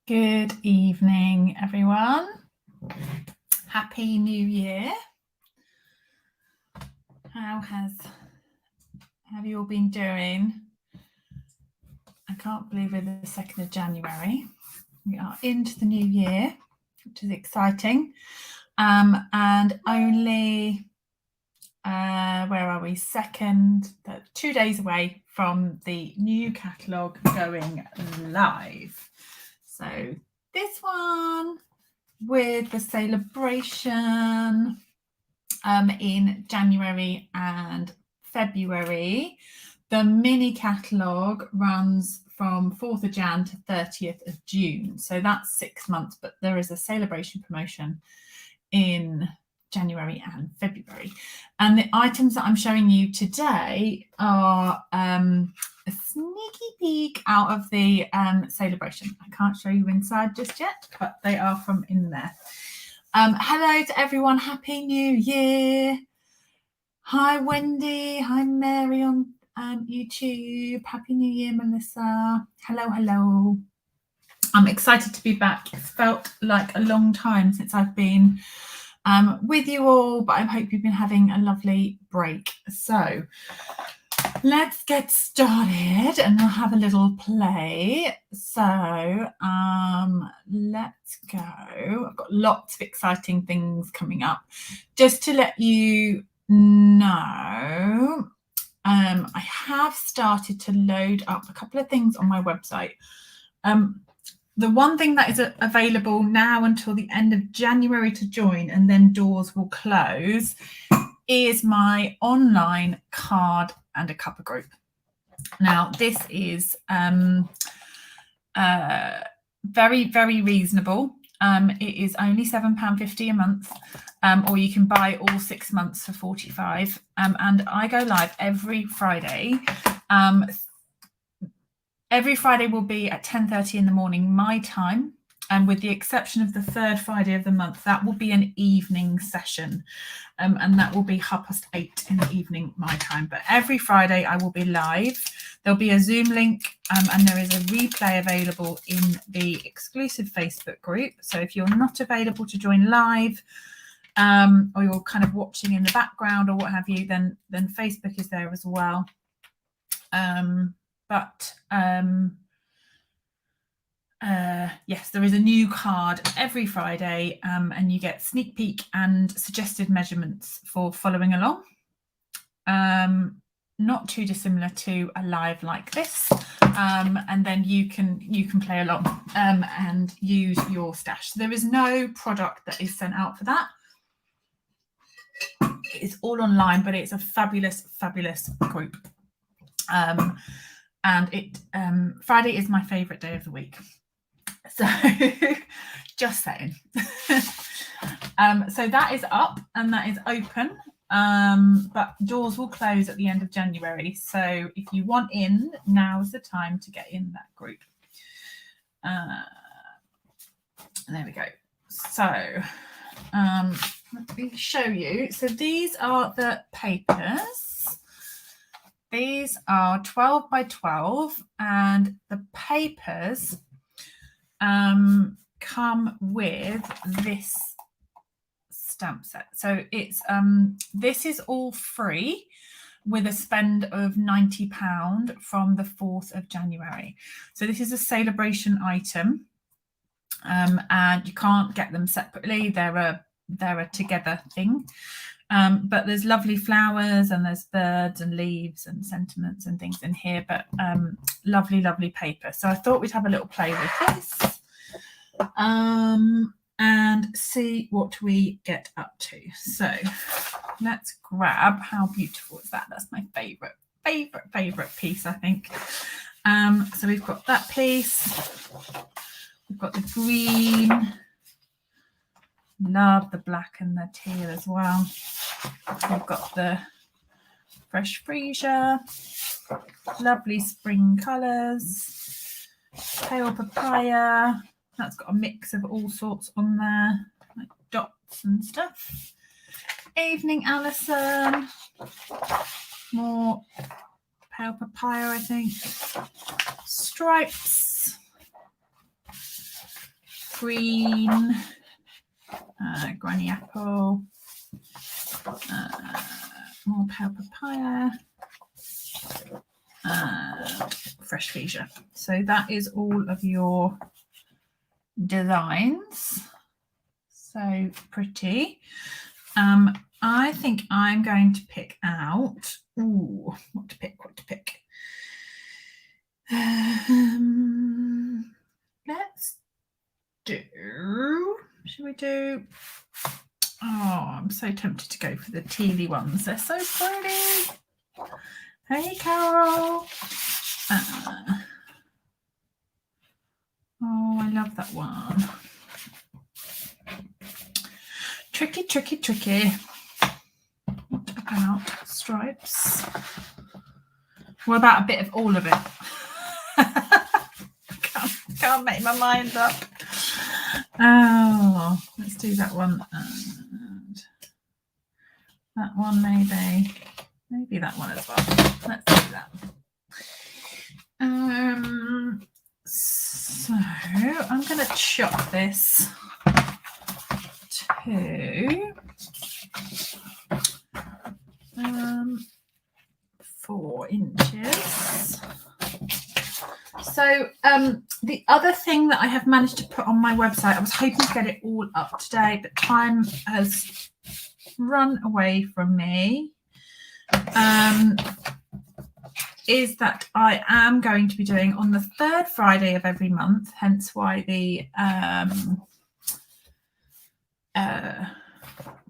Good evening, everyone. Happy New Year. How have you all been doing? I can't believe we're the 2nd of January. We are into the new year, which is exciting. And only, where are we? 2 days away from the new catalogue going live. So this one with the celebration in January and February. The mini catalogue runs from 4th of Jan to 30th of June. So that's 6 months, but there is a celebration promotion in January and February. And the items that I'm showing you today are a sneaky peek out of the celebration. I can't show you inside just yet, but they are from in there. Hello to everyone. Happy New Year. Hi, Wendy. Hi, Mary on YouTube. Happy New Year, Melissa. Hello. I'm excited to be back. It's felt like a long time since I've been with you all, but I hope you've been having a lovely break. So let's get started and I'll have a little play. So let's go. I've got lots of exciting things coming up. Just to let you know, I have started to load up a couple of things on my website. The one thing that is available now until the end of January to join, and then doors will close, is my online card and a cuppa group. Now, this is very, very reasonable. It is only £7.50 a month, or you can buy all 6 months for £45. And I go live every Friday. Every Friday will be at 10:30 in the morning, my time. And with the exception of the third Friday of the month, that will be an evening session. And that will be 8:30 in the evening, my time. But every Friday I will be live. There'll be a Zoom link and there is a replay available in the exclusive Facebook group. So if you're not available to join live, or you're kind of watching in the background or what have you, then Facebook is there as well. Yes, there is a new card every Friday, and you get sneak peek and suggested measurements for following along. Not too dissimilar to a live like this, and then you can play along and use your stash. So there is no product that is sent out for that. It's all online, but it's a fabulous group. And Friday is my favorite day of the week. So just saying. So that is up and that is open, but doors will close at the end of January. So if you want in, now's the time to get in that group. There we go. So let me show you. So these are the papers. These are 12 by 12, and the papers come with this stamp set. So it's this is all free with a spend of £90 from the 4th of January. So this is a celebration item, and you can't get them separately. They're a together thing. But there's lovely flowers and there's birds and leaves and sentiments and things in here, but lovely paper. So I thought we'd have a little play with this and see what we get up to. So let's grab, how beautiful is that? That's my favorite piece, I think. So we've got that piece. We've got the green. Love the black and the teal as well. We've got the fresh freesia, lovely spring colours, pale papaya. That's got a mix of all sorts on there, like dots and stuff. Evening Alison, more pale papaya, I think. Stripes, green, granny apple, more pale papaya, fresh fuchsia. So that is all of your designs. So pretty. I think I'm going to pick out, what to pick. Let's do, should we do, I'm so tempted to go for the tealy ones. They're so pretty. Hey, Carol. I love that one. Tricky. What about stripes? What about a bit of all of it? Can't make my mind up. Oh, let's do that one. And that one, maybe that one as well. Let's do that. So I'm going to chop this to 4 inches. So the other thing that I have managed to put on my website, I was hoping to get it all up today, but time has run away from me, is that I am going to be doing on the 3rd Friday of every month, hence why the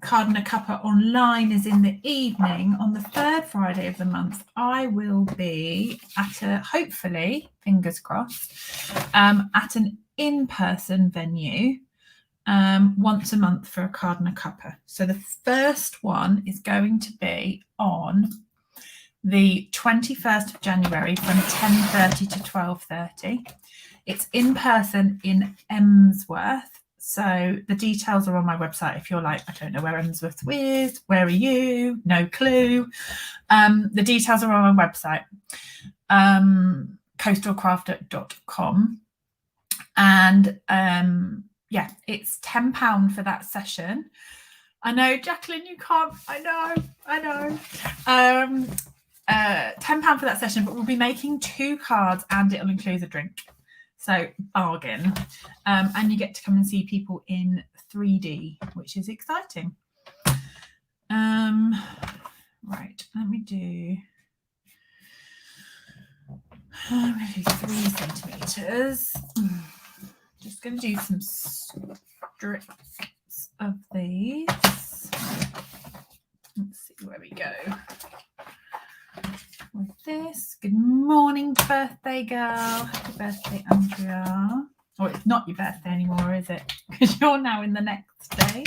Card and a Cuppa online is in the evening. On the 3rd Friday of the month, I will be at a, hopefully, fingers crossed, at an in-person venue once a month for a Card and a Cuppa. So the first one is going to be on the 21st of January from 10:30 to 12:30. It's in person in Emsworth. So the details are on my website. If you're like, I don't know where Emsworth is, where are you? No clue. The details are on my website, coastalcrafter.com. And yeah, it's £10 for that session. I know, Jacqueline, you can't. I know. £10 for that session, but we'll be making 2 cards and it'll include a drink. So bargain. And you get to come and see people in 3D, which is exciting. Right, let me do 3 centimeters. Just going to do some strips of these. Let's see where we go with this. Good morning, birthday girl. Happy birthday, Andrea. Oh, it's not your birthday anymore, is it? Because you're now in the next day.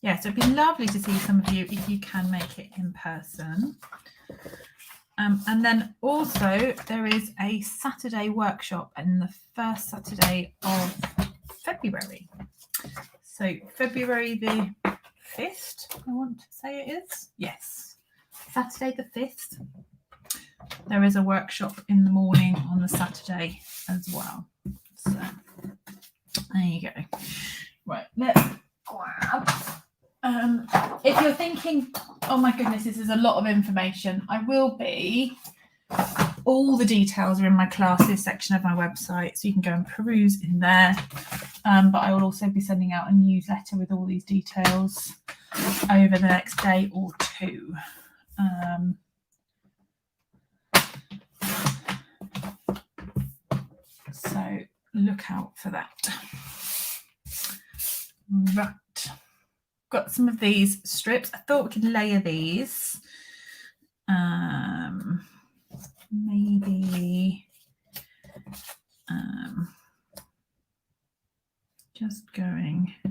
Yeah, so it'd be lovely to see some of you if you can make it in person. And then also there is a Saturday workshop on the first Saturday of February. So February the 5th, I want to say it is. Yes, Saturday the 5th. There is a workshop in the morning on the Saturday as well. So there you go. Right, let's grab. If you're thinking, oh my goodness, this is a lot of information, I will be. All the details are in my classes section of my website, so you can go and peruse in there. But I will also be sending out a newsletter with all these details over the next day or two. So look out for that. Right. Got some of these strips. I thought we could layer these. Maybe just going. I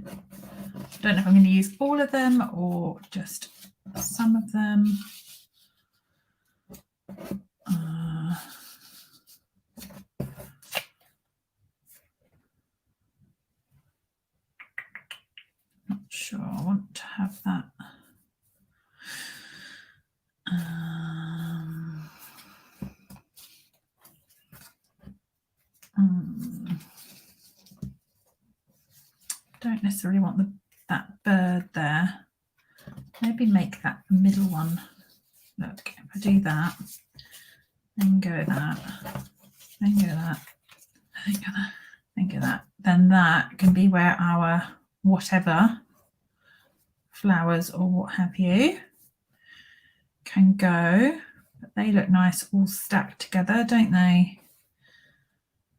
don't know if I'm going to use all of them or just some of them. Not sure I want to have that. don't necessarily want that bird there. Maybe make that the middle one. Look, if I do that, then go that, then go that, then go that, then go that, then that can be where our whatever flowers or what have you can go. But they look nice all stacked together, don't they?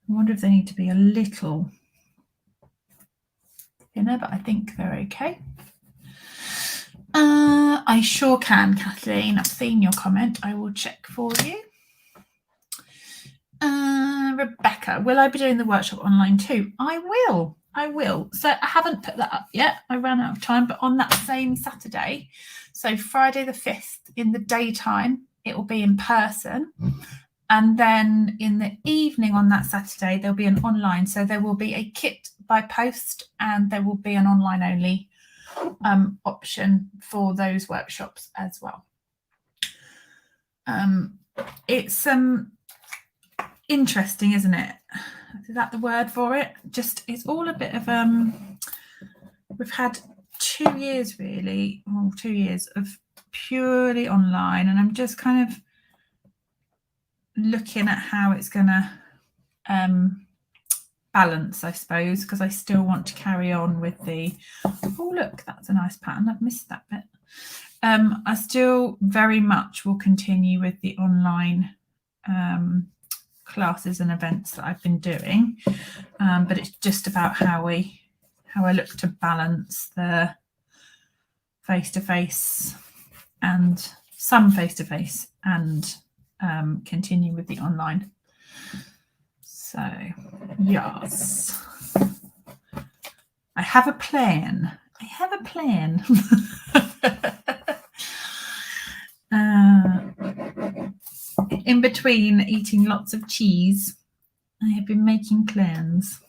I wonder if they need to be a little thinner, but I think they're okay. I sure can, Kathleen. I've seen your comment. I will check for you. Rebecca, will I be doing the workshop online too? I will. So I haven't put that up yet. I ran out of time, but on that same Saturday, so Friday the 5th in the daytime, it will be in person. And then in the evening on that Saturday, there'll be an online. So there will be a kit by post and there will be an online only option for those workshops as well. It's interesting, isn't it? Is that the word for it? Just it's all a bit of we've had 2 years really, well, 2 years of purely online, and I'm just kind of looking at how it's going to balance, I suppose, because I still want to carry on with the oh look, that's a nice pattern. I've missed that bit. I still very much will continue with the online classes and events that I've been doing, but it's just about how I look to balance the face-to-face and some face-to-face and continue with the online. So yes, I have a plan. In between eating lots of cheese, I have been making plans.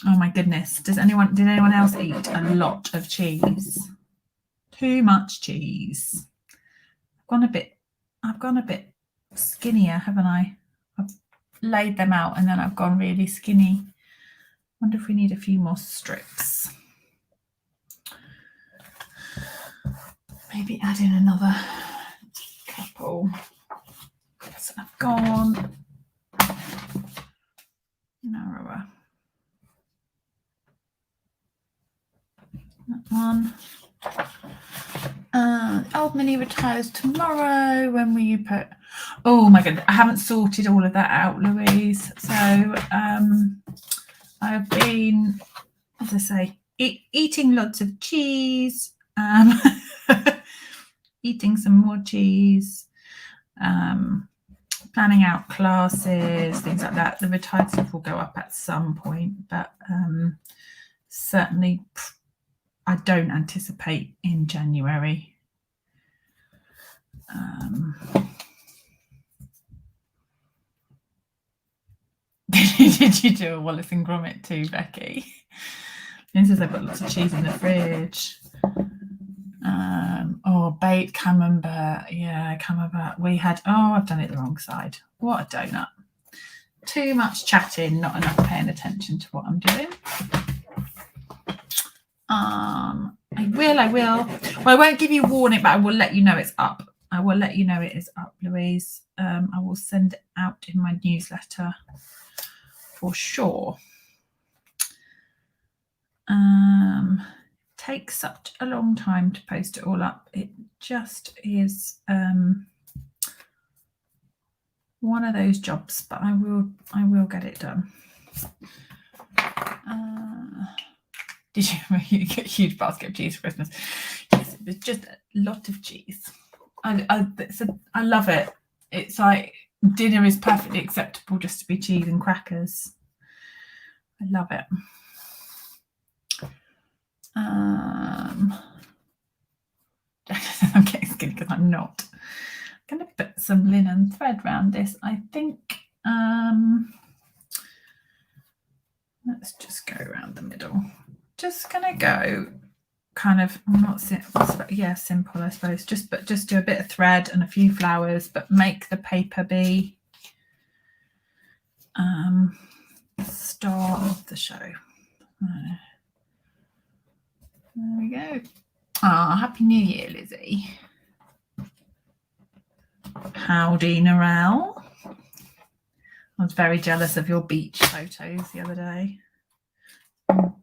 Oh my goodness. Did anyone else eat a lot of cheese? Too much cheese. I've gone a bit skinnier, haven't I? I've laid them out and then I've gone really skinny. Wonder if we need a few more strips. Maybe add in another couple. So I've gone narrower. That one. Old Minnie retires tomorrow. When will you put? Oh my goodness, I haven't sorted all of that out, Louise. So I've been, as I say, eating lots of cheese, eating some more cheese, planning out classes, things like that. The retired stuff will go up at some point, but certainly I don't anticipate in January. Did you do a Wallace and Gromit too, Becky? It says I've got lots of cheese in the fridge. Baked camembert. Yeah, camembert. We had, I've done it the wrong side. What a donut. Too much chatting, not enough paying attention to what I'm doing. I will. Well, I won't give you a warning, but I will let you know it's up. I will let you know it is up, Louise. I will send it out in my newsletter for sure. Takes such a long time to post it all up. It just is one of those jobs, but I will get it done. Did you get a huge basket of cheese for Christmas? Yes, it was just a lot of cheese. I love it. It's like dinner is perfectly acceptable just to be cheese and crackers. I love it. I'm getting skinny because I'm not. I'm going to put some linen thread around this. I think let's just go around the middle. Just going to go kind of simple, I suppose. Just do a bit of thread and a few flowers, but make the paper be star of the show. There we go. Ah, Happy New Year, Lizzie. Howdy, Narelle. I was very jealous of your beach photos the other day.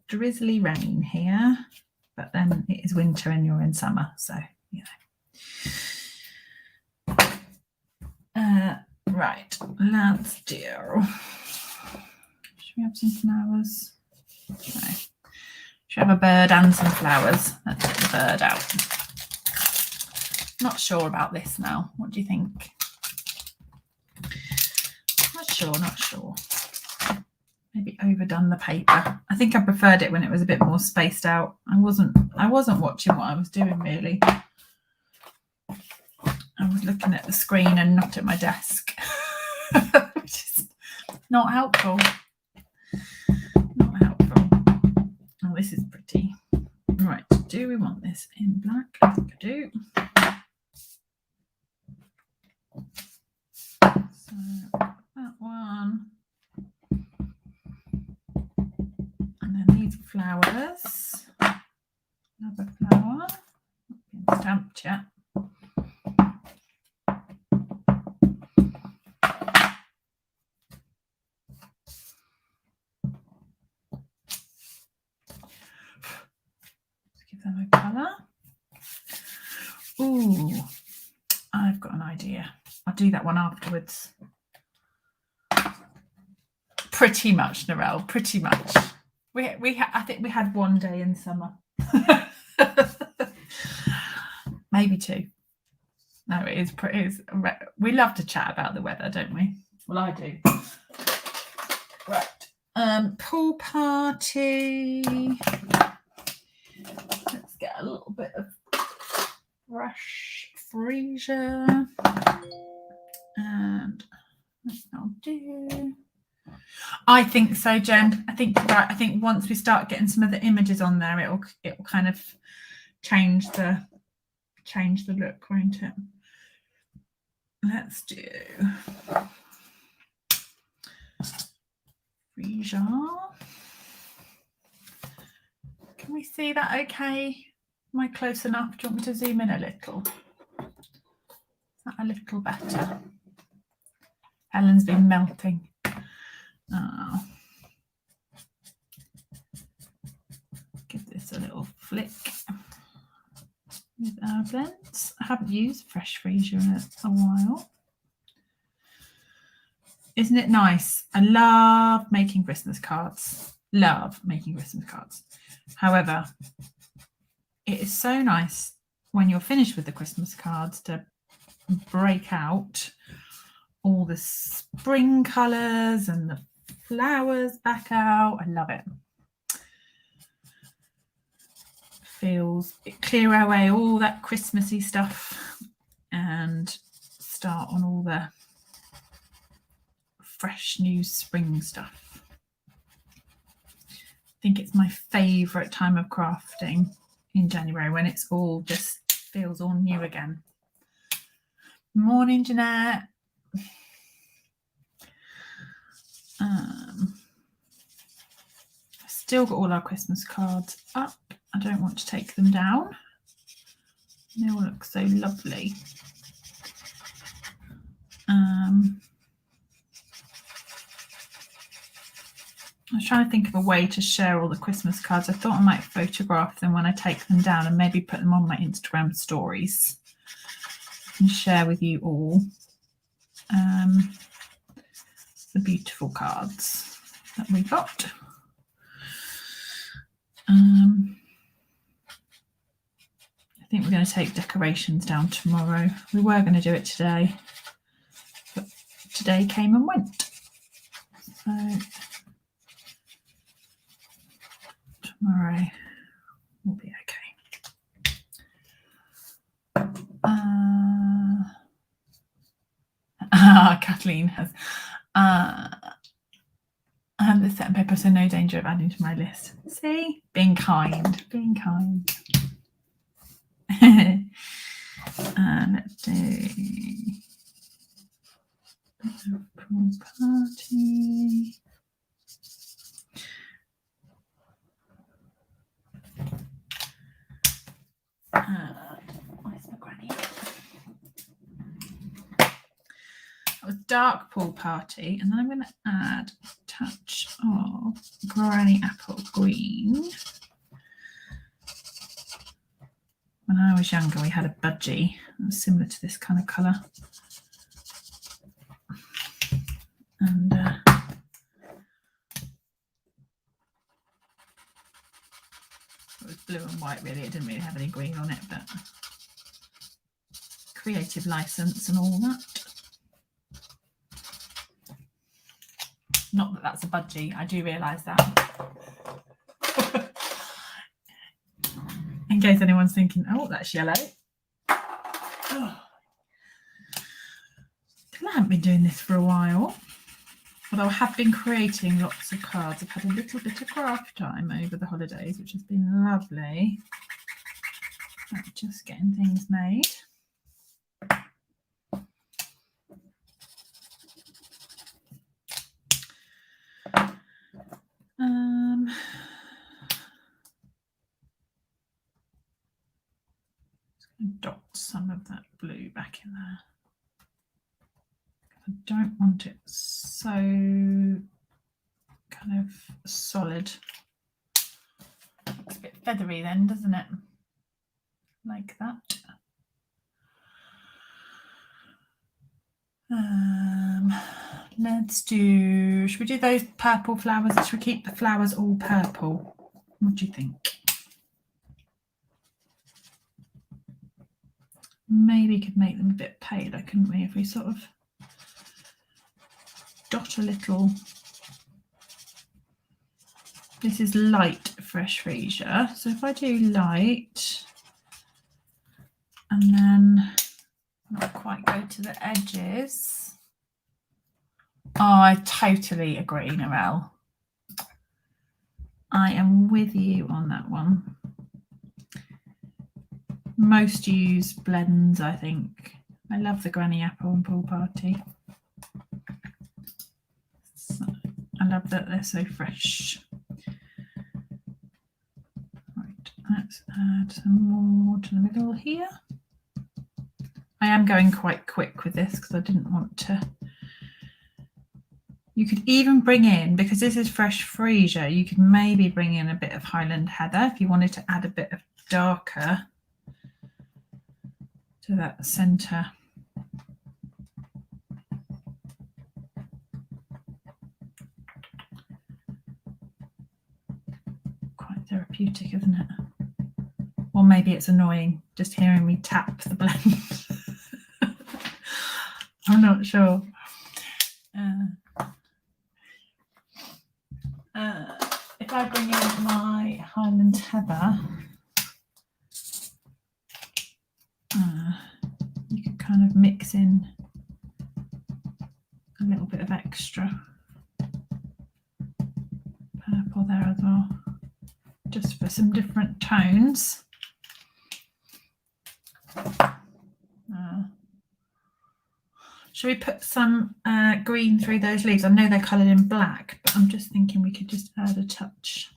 Drizzly rain here, but then it is winter and you're in summer, so you know. Right, let's do. Should we have some flowers? No. Should we have a bird and some flowers? Let's get the bird out. Not sure about this now. What do you think? Not sure. Maybe overdone the paper. I think I preferred it when it was a bit more spaced out. I wasn't watching what I was doing really. I was looking at the screen and not at my desk, which is not helpful. Not helpful. Oh, this is pretty. Right, do we want this in black? I think I do. So that one. And then these flowers. Another flower. Not been stamped yet. Give them a colour. Ooh, I've got an idea. I'll do that one afterwards. Pretty much, Narelle. Pretty much. I think we had one day in summer. Maybe two. No, it is. We love to chat about the weather, don't we? Well, I do. Right. Pool party. Let's get a little bit of fresh freesia. And I'll do. I think so, Jen. I think you're right. I think once we start getting some of the images on there, it'll kind of change the look, won't it? Let's do freesia. Can we see that okay? Am I close enough? Do you want me to zoom in a little? Is that a little better? Helen's been melting. Oh. Give this a little flick with our blends. I haven't used fresh freesia in a while. Isn't it nice? I love making Christmas cards. However, it is so nice when you're finished with the Christmas cards to break out all the spring colours and the flowers back out. I love it. It clear away all that Christmassy stuff and start on all the fresh new spring stuff. I think it's my favourite time of crafting in January, when it's all just feels all new again. Morning, Jeanette. I've still got all our Christmas cards up. I don't want to take them down. They all look so lovely. I was trying to think of a way to share all the Christmas cards. I thought I might photograph them when I take them down and maybe put them on my Instagram stories and share with you all the beautiful cards that we got. I think we're going to take decorations down tomorrow. We were going to do it today, but today came and went. So tomorrow will be okay. Kathleen has I have this set and paper, so no danger of adding to my list. See, being kind. Let's do pool party. dark Pool Party, and then I'm going to add a touch of Granny Apple Green. When I was younger, we had a budgie that was similar to this kind of colour. And it was blue and white, really. It didn't really have any green on it, but creative license and all that. Not that that's a budgie, I do realise that. In case anyone's thinking, oh, that's yellow. Oh. I haven't been doing this for a while, although I have been creating lots of cards. I've had a little bit of craft time over the holidays, which has been lovely. Like just getting things made. Dot some of that blue back in there. I don't want it so kind of solid. Looks a bit feathery then, doesn't it? Like that. Let's do, should we do those purple flowers? Should we keep the flowers all purple? What do you think? Maybe could make them a bit paler, couldn't we, if we sort of dot a little. This is light fresh freesia, so if I do light and then not quite go to the edges. Oh, I totally agree, Narelle. I am with you on that one. Most use blends, I think. I love the Granny Apple and Pool Party. So, I love that they're so fresh. Right, let's add some more to the middle here. I am going quite quick with this because I didn't want to. You could even bring in, because this is fresh freesia, you could maybe bring in a bit of Highland Heather if you wanted to add a bit of darker to that centre. Quite therapeutic, isn't it? Or maybe it's annoying just hearing me tap the blend. I'm not sure. If I bring in my Highland Heather, you could kind of mix in a little bit of extra purple there as well, just for some different tones. Should we put some green through those leaves? I know they're coloured in black, but I'm just thinking we could just add a touch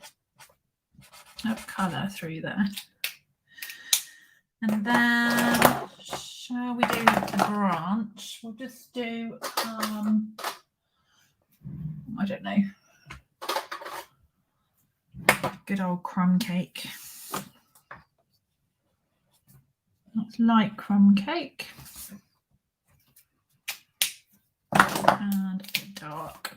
of colour through there. And then, shall we do a branch? We'll just do, I don't know, good old crumb cake. That's light crumb cake. And dark.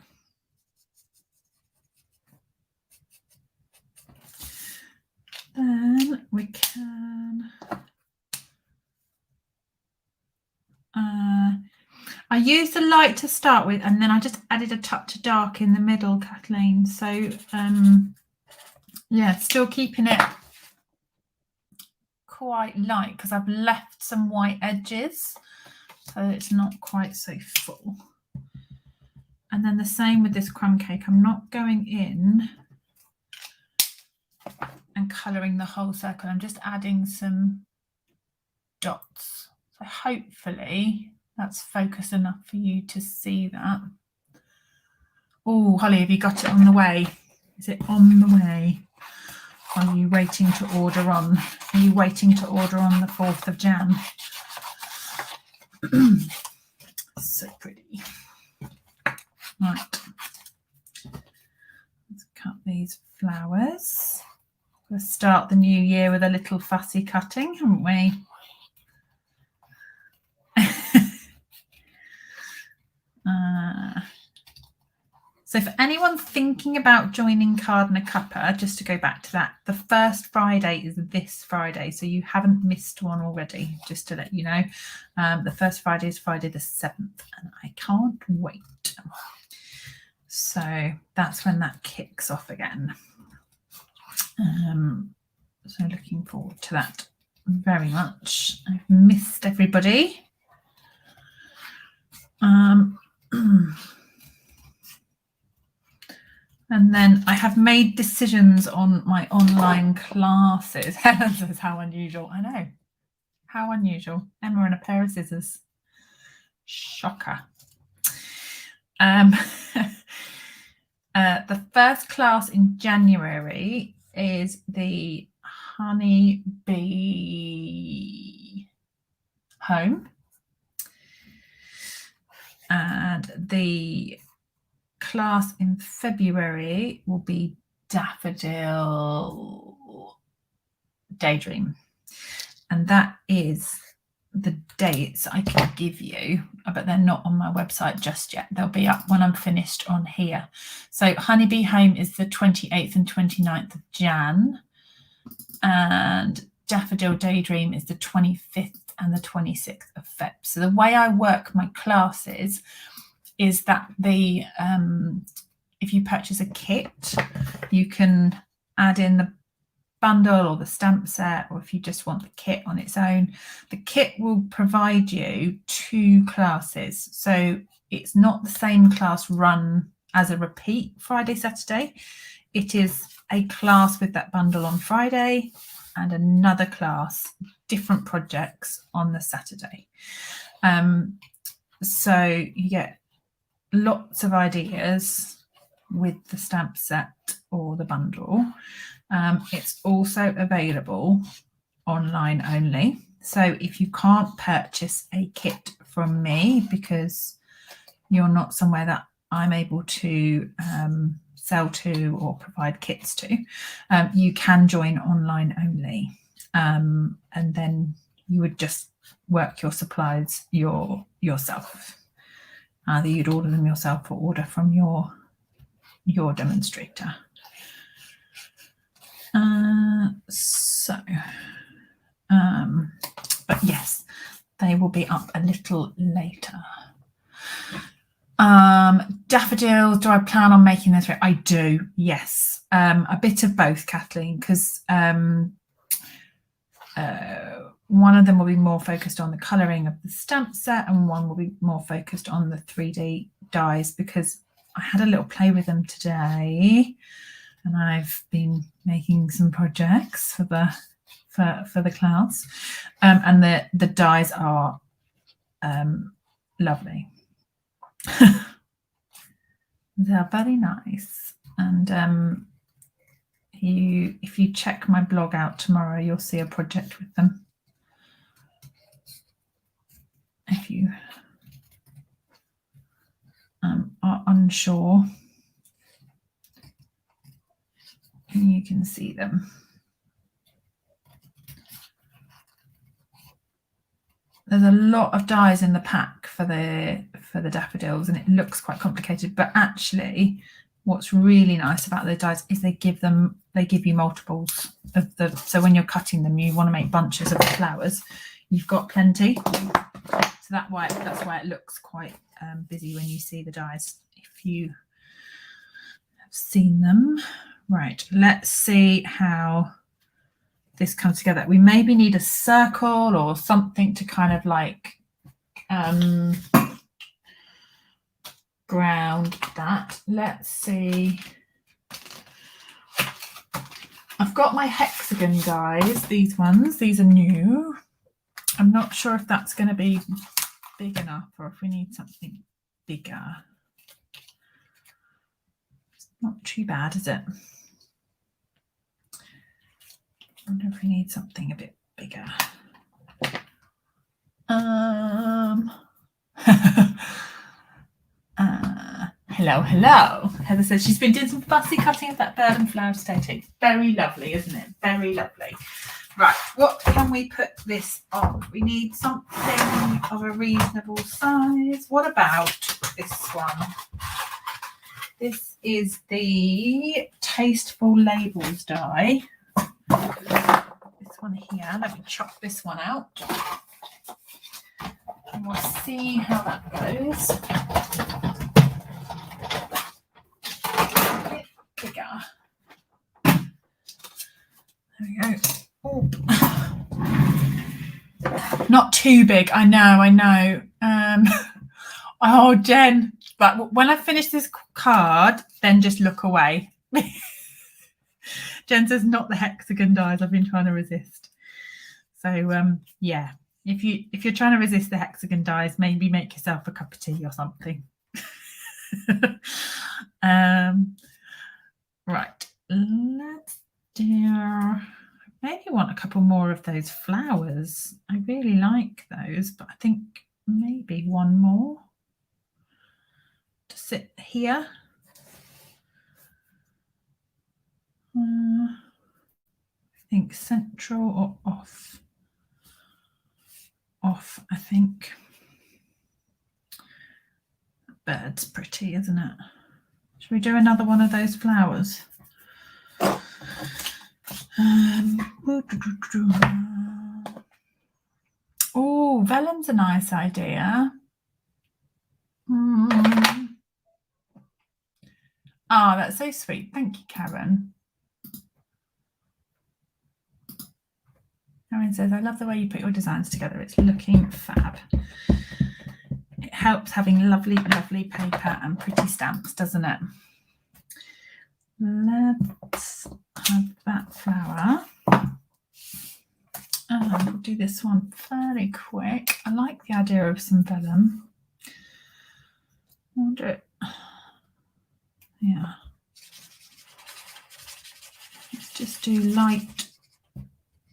Then we can I used the light to start with, and then I just added a touch of dark in the middle, Kathleen. So yeah, still keeping it quite light because I've left some white edges, so it's not quite so full. And then the same with this crumb cake. I'm not going in and colouring the whole circle. I'm just adding some dots. So hopefully that's focused enough for you to see that. Oh, Holly, have you got it on the way? Is it on the way? Are you waiting to order on? Are you waiting to order on the 4th of Jan? So pretty. Right. Let's cut these flowers. We'll start the new year with a little fussy cutting, haven't we? So for anyone thinking about joining Card and a Cuppa, just to go back to that, the first Friday is this Friday, so you haven't missed one already, just to let you know. The first Friday is Friday the 7th, and I can't wait. So that's when that kicks off again. So looking forward to that very much. I've missed everybody. And then I have made decisions on my online classes. Helen says, how unusual. I know. How unusual. Emma and a pair of scissors. Shocker. The first class in January is the Honey Bee Home. And the class in February will be Daffodil Daydream. And that is the dates I can give you, but they're not on my website just yet. They'll be up when I'm finished on here. So Honeybee Home is the 28th and 29th of Jan. And Daffodil Daydream is the 25th and the 26th of Feb. So the way I work my classes is that the if you purchase a kit, you can add in the bundle or the stamp set, or if you just want the kit on its own. The kit will provide you 2 classes. So it's not the same class run as a repeat Friday, Saturday. It is a class with that bundle on Friday and another class, different projects on the Saturday. So you get lots of ideas with the stamp set or the bundle. It's also available online only. So if you can't purchase a kit from me because you're not somewhere that I'm able to sell to or provide kits to, you can join online only. And then you would just work your supplies yourself. Either you'd order them yourself or order from your demonstrator. But yes, they will be up a little later. Daffodils, do I plan on making this? I do, yes. A bit of both, Kathleen, because one of them will be more focused on the colouring of the stamp set and one will be more focused on the 3D dies, because I had a little play with them today and I've been making some projects for the class, and the dies are lovely. They're very nice, and if you check my blog out tomorrow, you'll see a project with them. If you are unsure, you can see them. There's a lot of dies in the pack for the daffodils, and it looks quite complicated, but actually what's really nice about the dies is they give you multiples of the, so when you're cutting them, you want to make bunches of the flowers, you've got plenty. So that's why it looks quite busy when you see the dies, if you have seen them. Right, let's see how this comes together. We maybe need a circle or something to kind of like ground that. Let's see. I've got my hexagon dies, these ones, these are new. I'm not sure if that's going to be big enough or if we need something bigger. It's not too bad, is it? I wonder if we need something a bit bigger. Hello. Heather says she's been doing some fussy cutting of that bird and flower today too. Very lovely, isn't it? Very lovely. Right, what can we put this on? We need something of a reasonable size. What about this one? This is the Tasteful Labels die. This one here. Let me chop this one out. And we'll see how that goes. A bit bigger. There we go. Oh. Not too big. I know. Oh, Jen. But when I finish this card, then just look away. Jen says not the hexagon dies. I've been trying to resist. So yeah, if you're trying to resist the hexagon dies, maybe make yourself a cup of tea or something. Right, let's do. Maybe want a couple more of those flowers. I really like those, but I think maybe one more to sit here. I think central or off. Off, I think. Bird's pretty, isn't it? Should we do another one of those flowers? Oh, vellum's a nice idea. Oh, that's so sweet. Thank you, Karen. Karen says, I love the way you put your designs together. It's looking fab. It helps having lovely, lovely paper and pretty stamps, doesn't it? Let's have that flower. We'll do this one fairly quick. I like the idea of some vellum. I'll do it. Yeah. Let's just do light.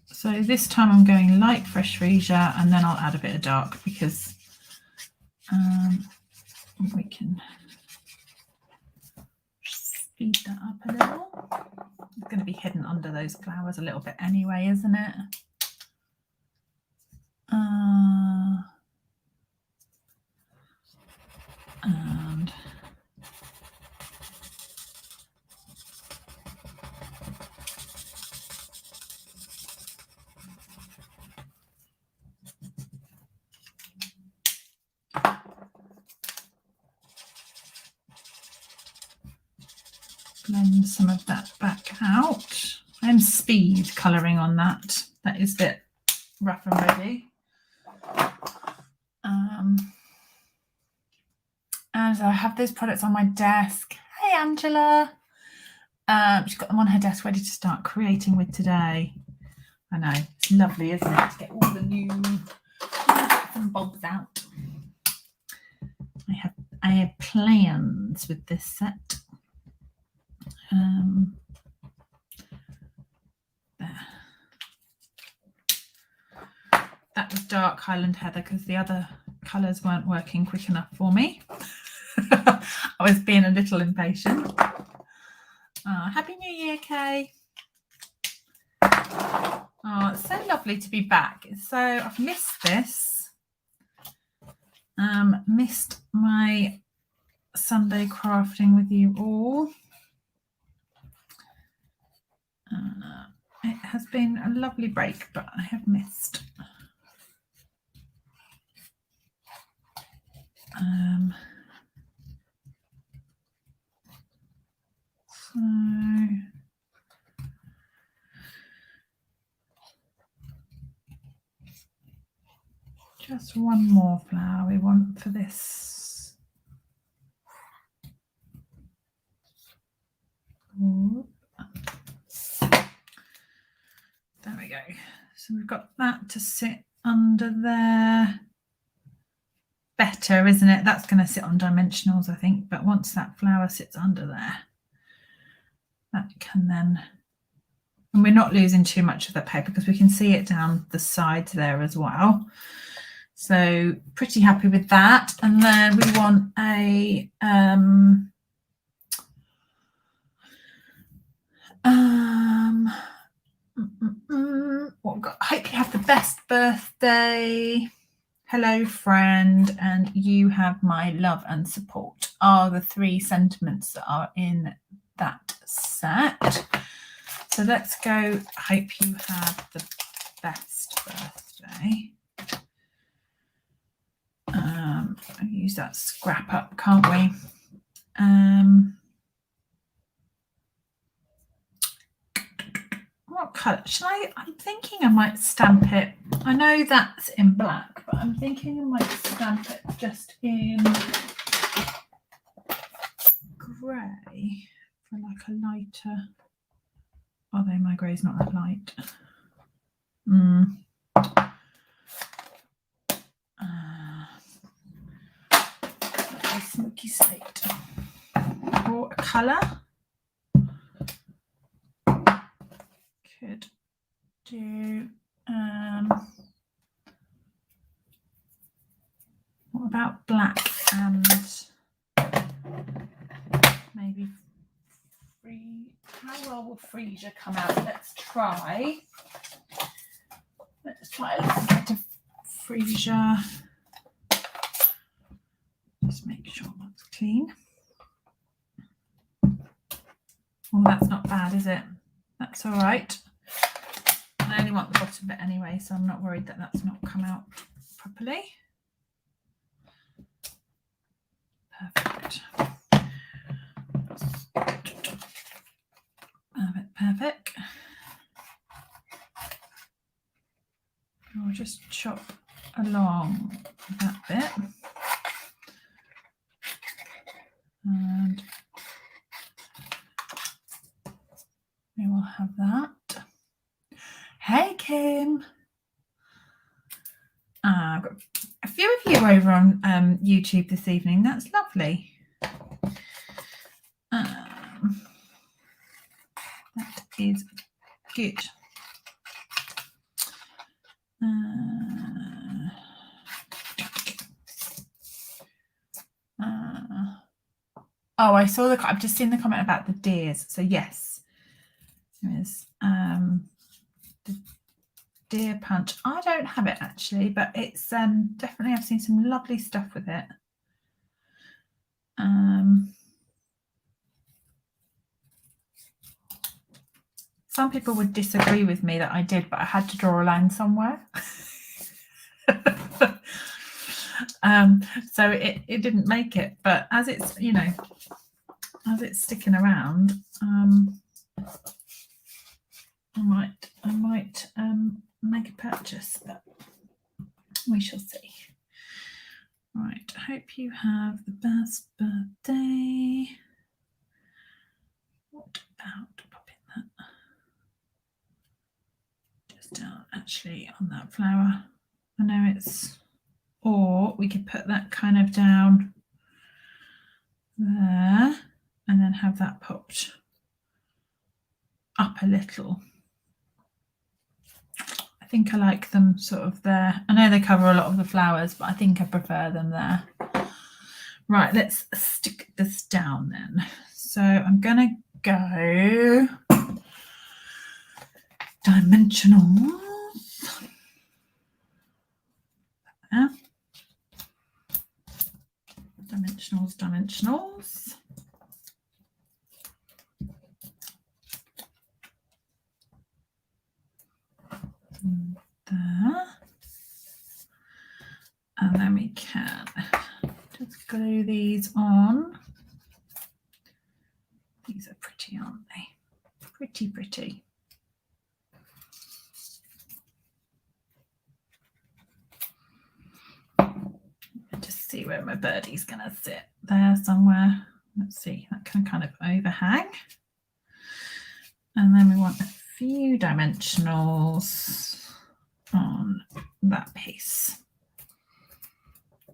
So this time I'm going light fresh freesia, and then I'll add a bit of dark because we can speed that up a little. It's going to be hidden under those flowers a little bit anyway, isn't it? And blend some of that back out. I'm speed colouring on that. That is a bit rough and ready. And so I have those products on my desk. Hey, Angela. She's got them on her desk ready to start creating with today. I know, it's lovely, isn't it, to get all the new bits and bobs out. I have plans with this set. There. That was dark Highland Heather because the other colours weren't working quick enough for me. I was being a little impatient. Happy New Year, Kay. Oh, it's so lovely to be back. So I've missed this. Missed my Sunday crafting with you all. It has been a lovely break, but I have missed. So just one more flower we want for this. There we go. So we've got that to sit under there. Better, isn't it? That's going to sit on dimensionals, I think. But once that flower sits under there, that can then, and we're not losing too much of the paper because we can see it down the sides there as well. So pretty happy with that. And then we want a Hope you have the best birthday. Hello, friend, and you have my love and support are the three sentiments that are in that set. So let's go. Hope you have the best birthday. I'll use that scrap up, can't we? What colour? I'm thinking I might stamp it. I know that's in black, but I'm thinking I might stamp it just in grey for like a lighter. Although my grey is not that light. Smoky slate. Or a colour. Could do. What about black and maybe how well will freesia come out? Let's try a little bit of freesia. Just make sure that's clean. Well, that's not bad, is it? That's all right. I only want the bottom bit anyway, so I'm not worried that that's not come out properly. Perfect. Perfect. I'll just chop along that bit. And we will have that. Hey, Kim. I've got a few of you over on YouTube this evening. That's lovely. That is good. Oh, I saw I've just seen the comment about the deers. So yes, there is the deer punch. I don't have it actually, but it's definitely, I've seen some lovely stuff with it. Some people would disagree with me that I did, but I had to draw a line somewhere. So it didn't make it, but as it's, you know, as it's sticking around, I might make a purchase, but we shall see. Right, I hope you have the best birthday. What about popping that just down actually on that flower? I know it's, or we could put that kind of down there and then have that popped up a little. I think I like them sort of there. I know they cover a lot of the flowers, but I think I prefer them there. Right, let's stick this down then. So I'm going to go dimensionals. There. Dimensionals. There. And then we can just glue these on. These are pretty, aren't they? Pretty. Just see where my birdie's going to sit. There somewhere. Let's see, that can kind of overhang. And then we want a few dimensionals on that piece.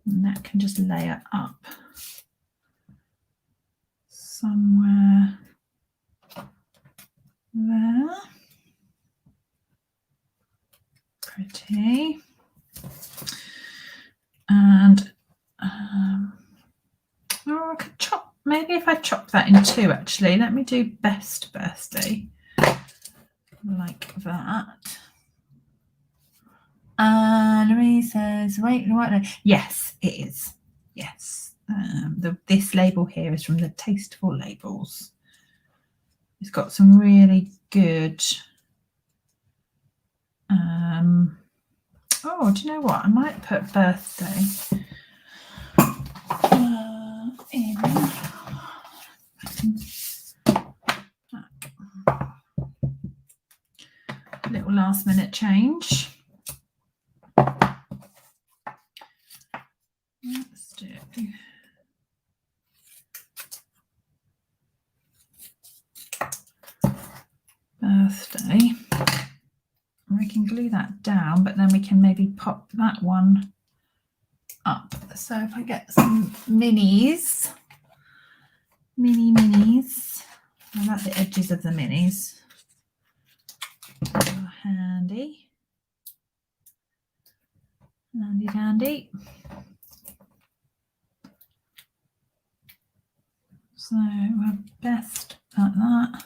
And that can just layer up somewhere there. Pretty. And I could chop, maybe if I chop that in two actually. Let me do best birthday. like that. And Louis says, wait, what? Yes, it is. Yes. This label here is from the Tasteful Labels. It's got some really good. Oh, do you know what? I might put birthday in. Little last minute change. Let's do birthday. We can glue that down, but then we can maybe pop that one up. So if I get some minis, minis, I like the edges of the minis. Oh, handy, handy dandy. So we're best like that.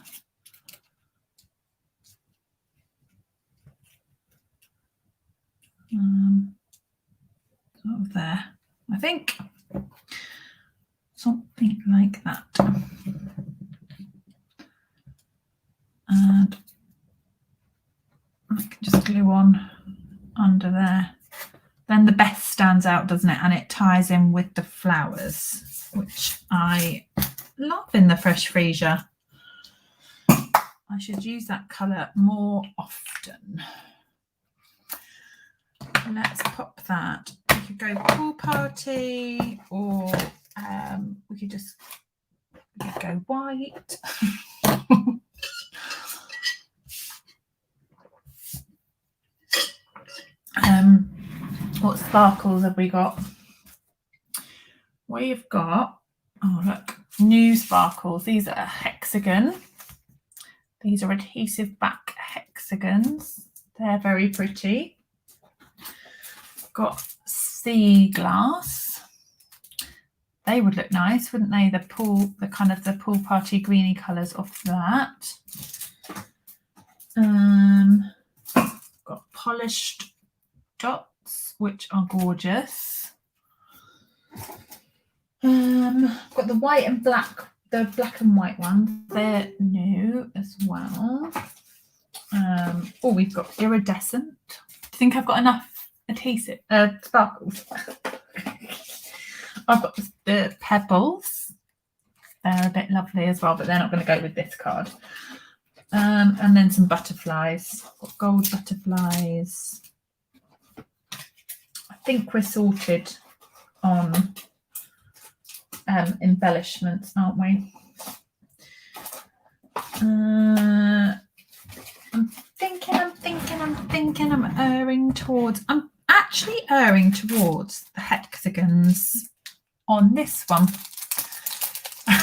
Sort of there, I think. Something like that. And I can just glue on under there. Then the best stands out, doesn't it? And it ties in with the flowers, which I love in the Fresh Freesia. I should use that colour more often. Let's pop that. We could go pool party, or we could go white. What sparkles have we got? We've got, oh look, new sparkles. These are a hexagon. These are adhesive back hexagons. They're very pretty. Got sea glass. They would look nice, wouldn't they? The kind of the pool party greeny colours of that. Got polished dots, which are gorgeous. Got the white and black, the black and white ones. They're new as well. Oh, we've got iridescent. Do you think I've got enough adhesive sparkles? I've got the pebbles. They're a bit lovely as well, but they're not going to go with this card. And then some butterflies. Got gold butterflies. I think we're sorted on embellishments, aren't we? I'm actually erring towards the hexagons on this one.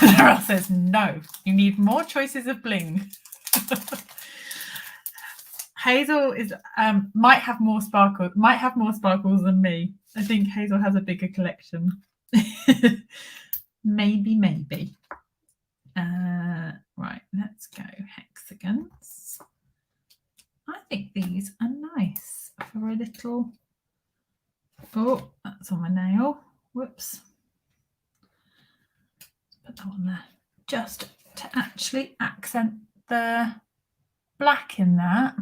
Laurel says, no, you need more choices of bling. Hazel is might have more sparkles than me. I think Hazel has a bigger collection. maybe. Right, let's go hexagons. I think these are nice for a little. Oh, that's on my nail. Whoops. Put that on there just to actually accent the black in that.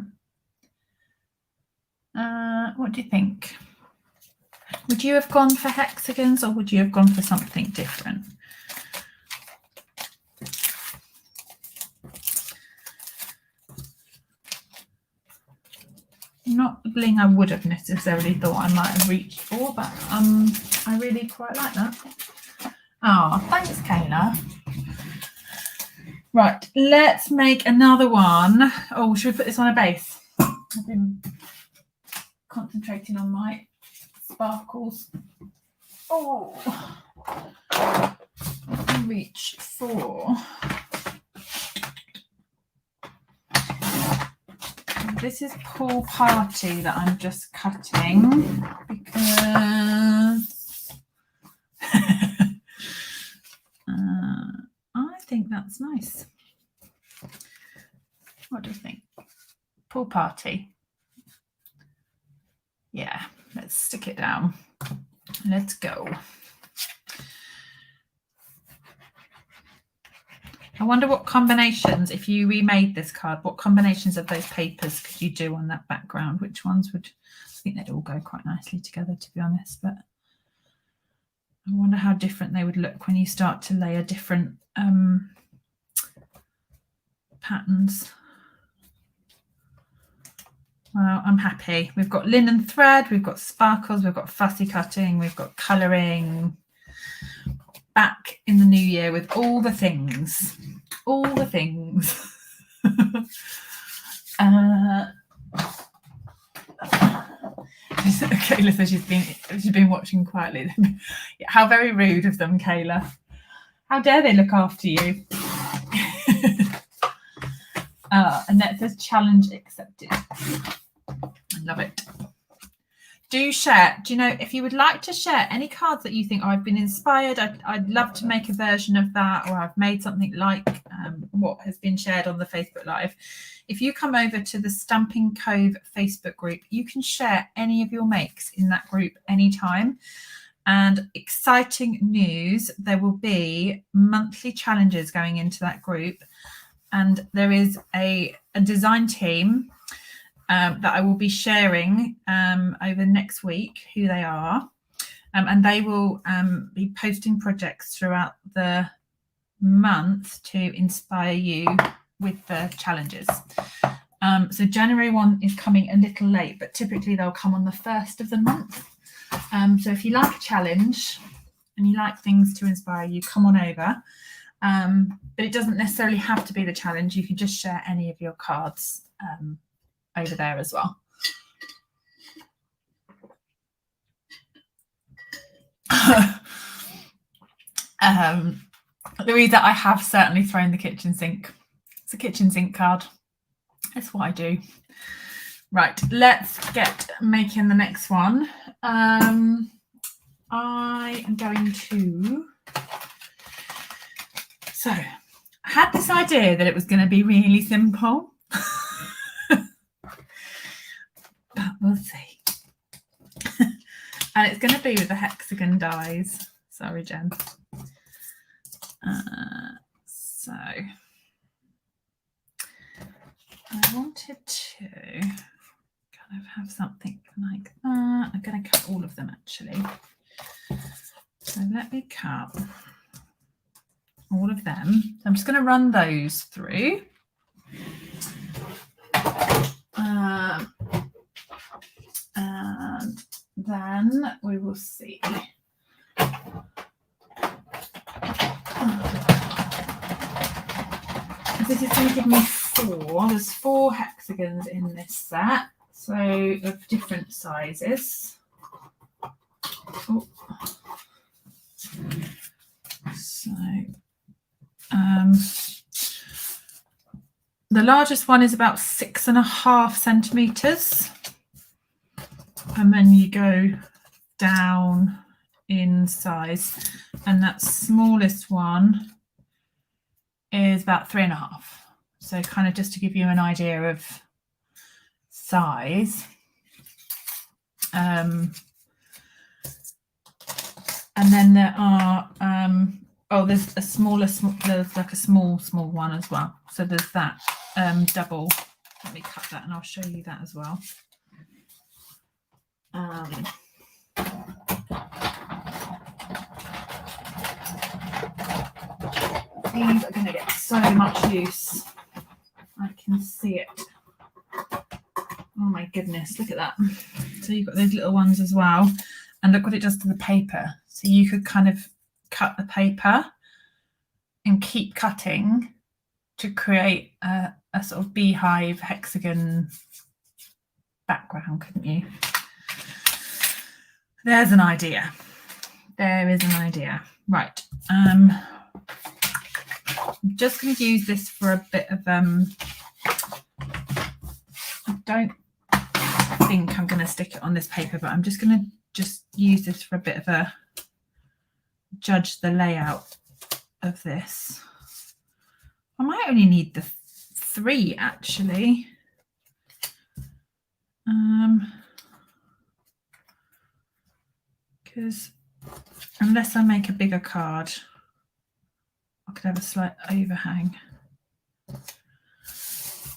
What do you think? Would you have gone for hexagons, or would you have gone for something different? Not the bling I would have necessarily thought I might have reached for, but I really quite like that. Oh, thanks, Kayla. Right, let's make another one. Oh, should we put this on a base? I've been concentrating on my sparkles. Oh, reach for. This is Pool Party that I'm just cutting because I think that's nice. What do you think? Pool party. Yeah, let's stick it down. Let's go. I wonder what combinations, if you remade this card, what combinations of those papers could you do on that background? Which ones would, I think they'd all go quite nicely together, to be honest, but I wonder how different they would look when you start to layer different patterns. Well, I'm happy. We've got linen thread, we've got sparkles, we've got fussy cutting, we've got colouring. Back in the new year with all the things. All the things. Kayla says she's been watching quietly. Yeah, how very rude of them, Kayla. How dare they look after you? Annette says challenge accepted. I love it. Do share. Do you know, if you would like to share any cards that you think, oh, I've been inspired, I'd love to make a version of that, or I've made something like what has been shared on the Facebook Live. If you come over to the Stampin' Cove Facebook group, you can share any of your makes in that group anytime. And exciting news, there will be monthly challenges going into that group. And there is a design team that I will be sharing over next week who they are, and they will be posting projects throughout the month to inspire you with the challenges. So January 1 is coming a little late, but typically they'll come on the 1st of the month. So if you like a challenge and you like things to inspire you, come on over. But it doesn't necessarily have to be the challenge. You can just share any of your cards over there as well. Louisa, I have certainly thrown the kitchen sink. It's a kitchen sink card. That's what I do. Right, let's get making the next one. I am going to... So, I had this idea that it was going to be really simple. But we'll see. And it's going to be with the hexagon dies. Sorry, Jen. So I wanted to kind of have something like that. I'm going to cut all of them actually. So let me cut all of them. So I'm just going to run those through. And then we will see. This is going to give me 4. There's 4 hexagons in this set, so of different sizes. Oh. So, the largest one is about 6.5 centimeters. And then you go down in size, and that smallest one is about 3.5. So kind of just to give you an idea of size. And then there are there's a smaller, there's like a small one as well. So there's that double. Let me cut that and I'll show you that as well. These are going to get so much use. I can see it. Oh my goodness, look at that. So you've got those little ones as well. And look what it does to the paper. So you could kind of cut the paper and keep cutting to create a sort of beehive hexagon background, couldn't you? There's an idea. There is an idea. Right. I'm just going to use this for a bit of I don't think I'm going to stick it on this paper, but I'm just going to use this for a bit of a judge the layout of this. I might only need the 3 actually. Because unless I make a bigger card, I could have a slight overhang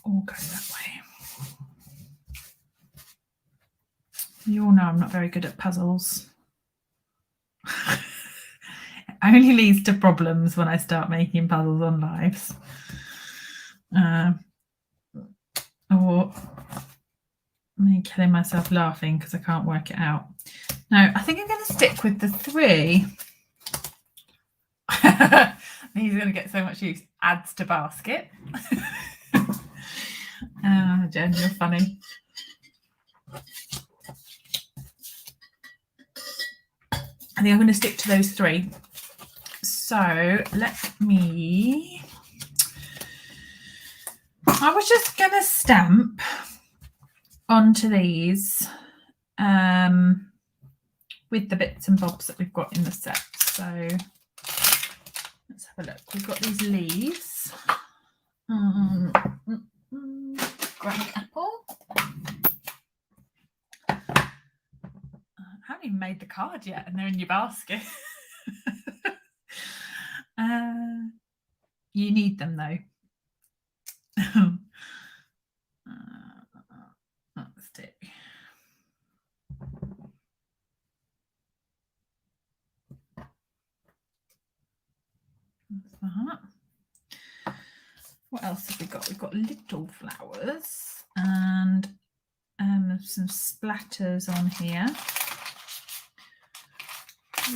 or go that way. You all know I'm not very good at puzzles. It only leads to problems when I start making puzzles on lives. Or me killing myself laughing because I can't work it out. No, I think I'm going to stick with the 3. He's going to get so much use. Adds to basket. Jen, you're funny. I think I'm going to stick to those 3. So let me... I was just going to stamp onto these with the bits and bobs that we've got in the set. So let's have a look. We've got these leaves. Granny apple. I haven't even made the card yet and they're in your basket. You need them though. Let's do. That. What else have we got? We've got little flowers and some splatters on here.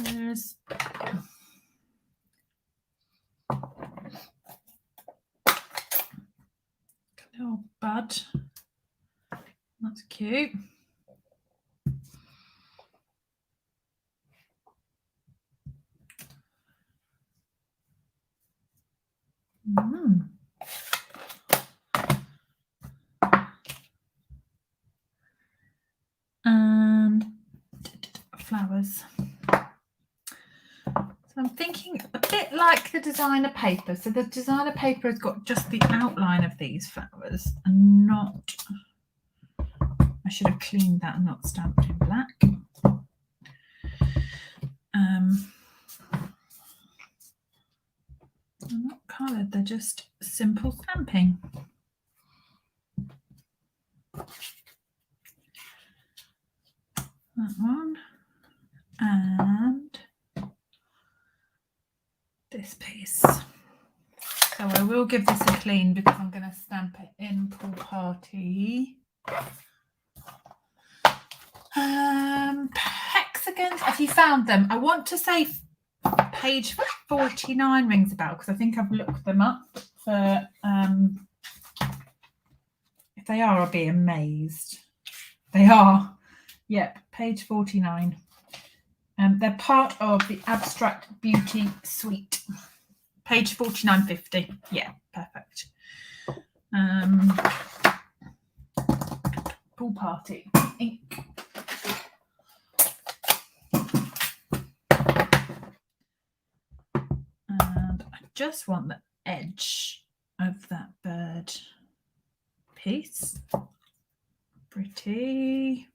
There's a little bud. That's cute. And flowers. So I'm thinking a bit like the designer paper. So the designer paper has got just the outline of these flowers and not... I should have cleaned that and not stamped in black. They're not coloured, they're just simple stamping. That one. And this piece. So I will give this a clean because I'm going to stamp it in Pool Party. Hexagons, have you found them? I want to say page 49 rings a bell because I think I've looked them up for if they are, I'll be amazed. They are. Yep, page 49. They're part of the Abstract Beauty Suite. Page 4950. Yeah, perfect. Pool Party ink. And I just want the edge of that bird piece. Pretty.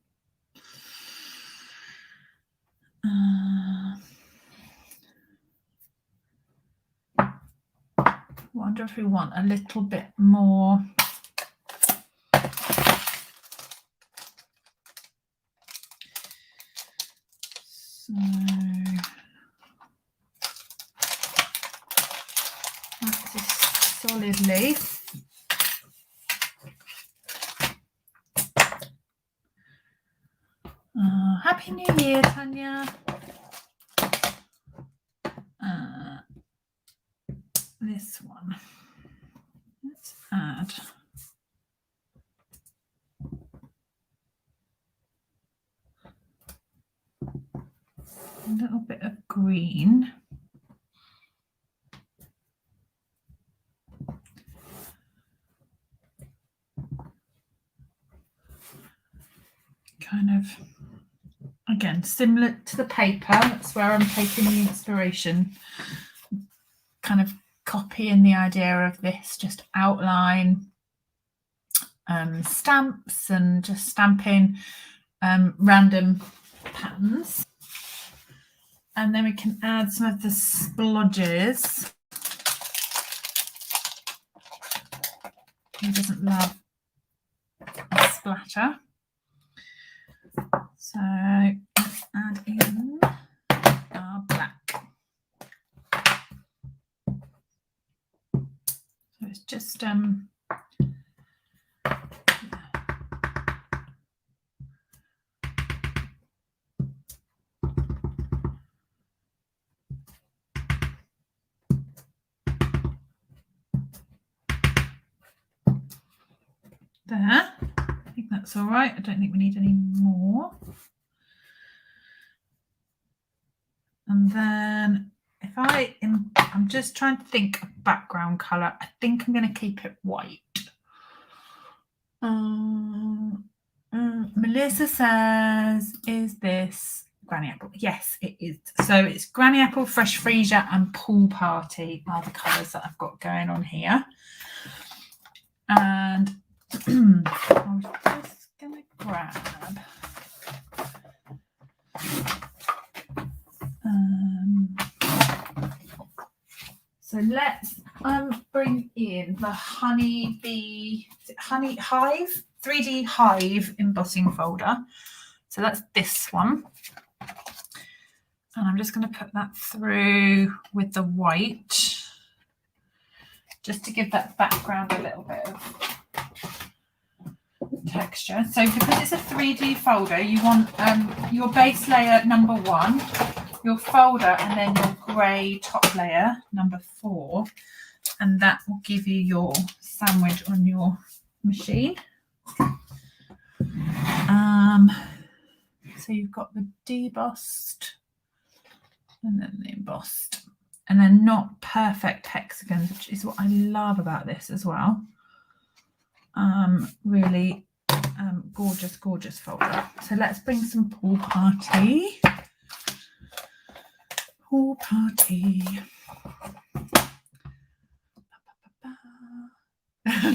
Wonder if we want a little bit more. So that's a solid leaf. Happy New Year, Tanya. This one. Let's add a little bit of green. Kind of, again, similar to the paper. That's where I'm taking the inspiration. Kind of copying the idea of this, just outline stamps and just stamping random patterns. And then we can add some of the splodges. Who doesn't love a splatter? So let's add in our black. So it's just there. I think that's all right. I don't think we need any more. And then if I'm just trying to think of background colour. I think I'm going to keep it white. Melissa says, is this Granny Apple? Yes, it is. So it's Granny Apple, Fresh Freesia and Pool Party are the colours that I've got going on here. And I was just going to grab so let's bring in the Honeybee, Honey Hive, 3D Hive embossing folder. So that's this one. And I'm just going to put that through with the white, just to give that background a little bit of texture. So because it's a 3D folder, you want your base layer number 1, your folder, and then your grey top layer number 4, and that will give you your sandwich on your machine. So you've got the debossed and then the embossed, and then not perfect hexagons, which is what I love about this as well. Really gorgeous folder. So let's bring some Pool Party. Pool Party.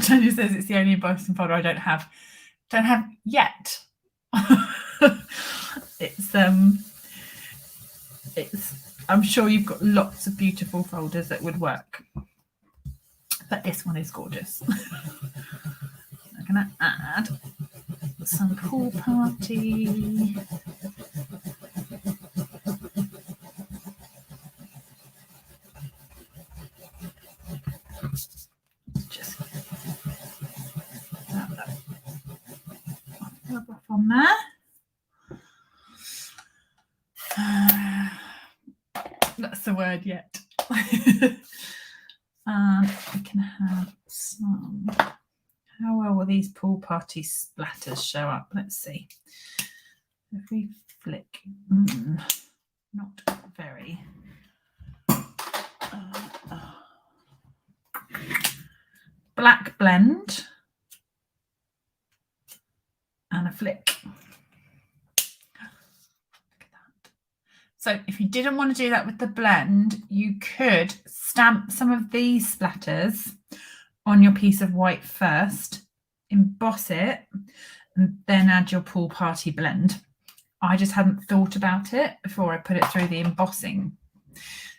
Tony says it's the only embossing folder I don't have yet. It's I'm sure you've got lots of beautiful folders that would work, but this one is gorgeous. I'm gonna add some Pool Party. Just rub off on there. That's the word yet. And we can have some. How well will these Pool Party splatters show up? Let's see. If we flick, not very. Black blend and a flick. So if you didn't want to do that with the blend, you could stamp some of these splatters on your piece of white first, emboss it, and then add your Pool Party blend. I just hadn't thought about it before I put it through the embossing.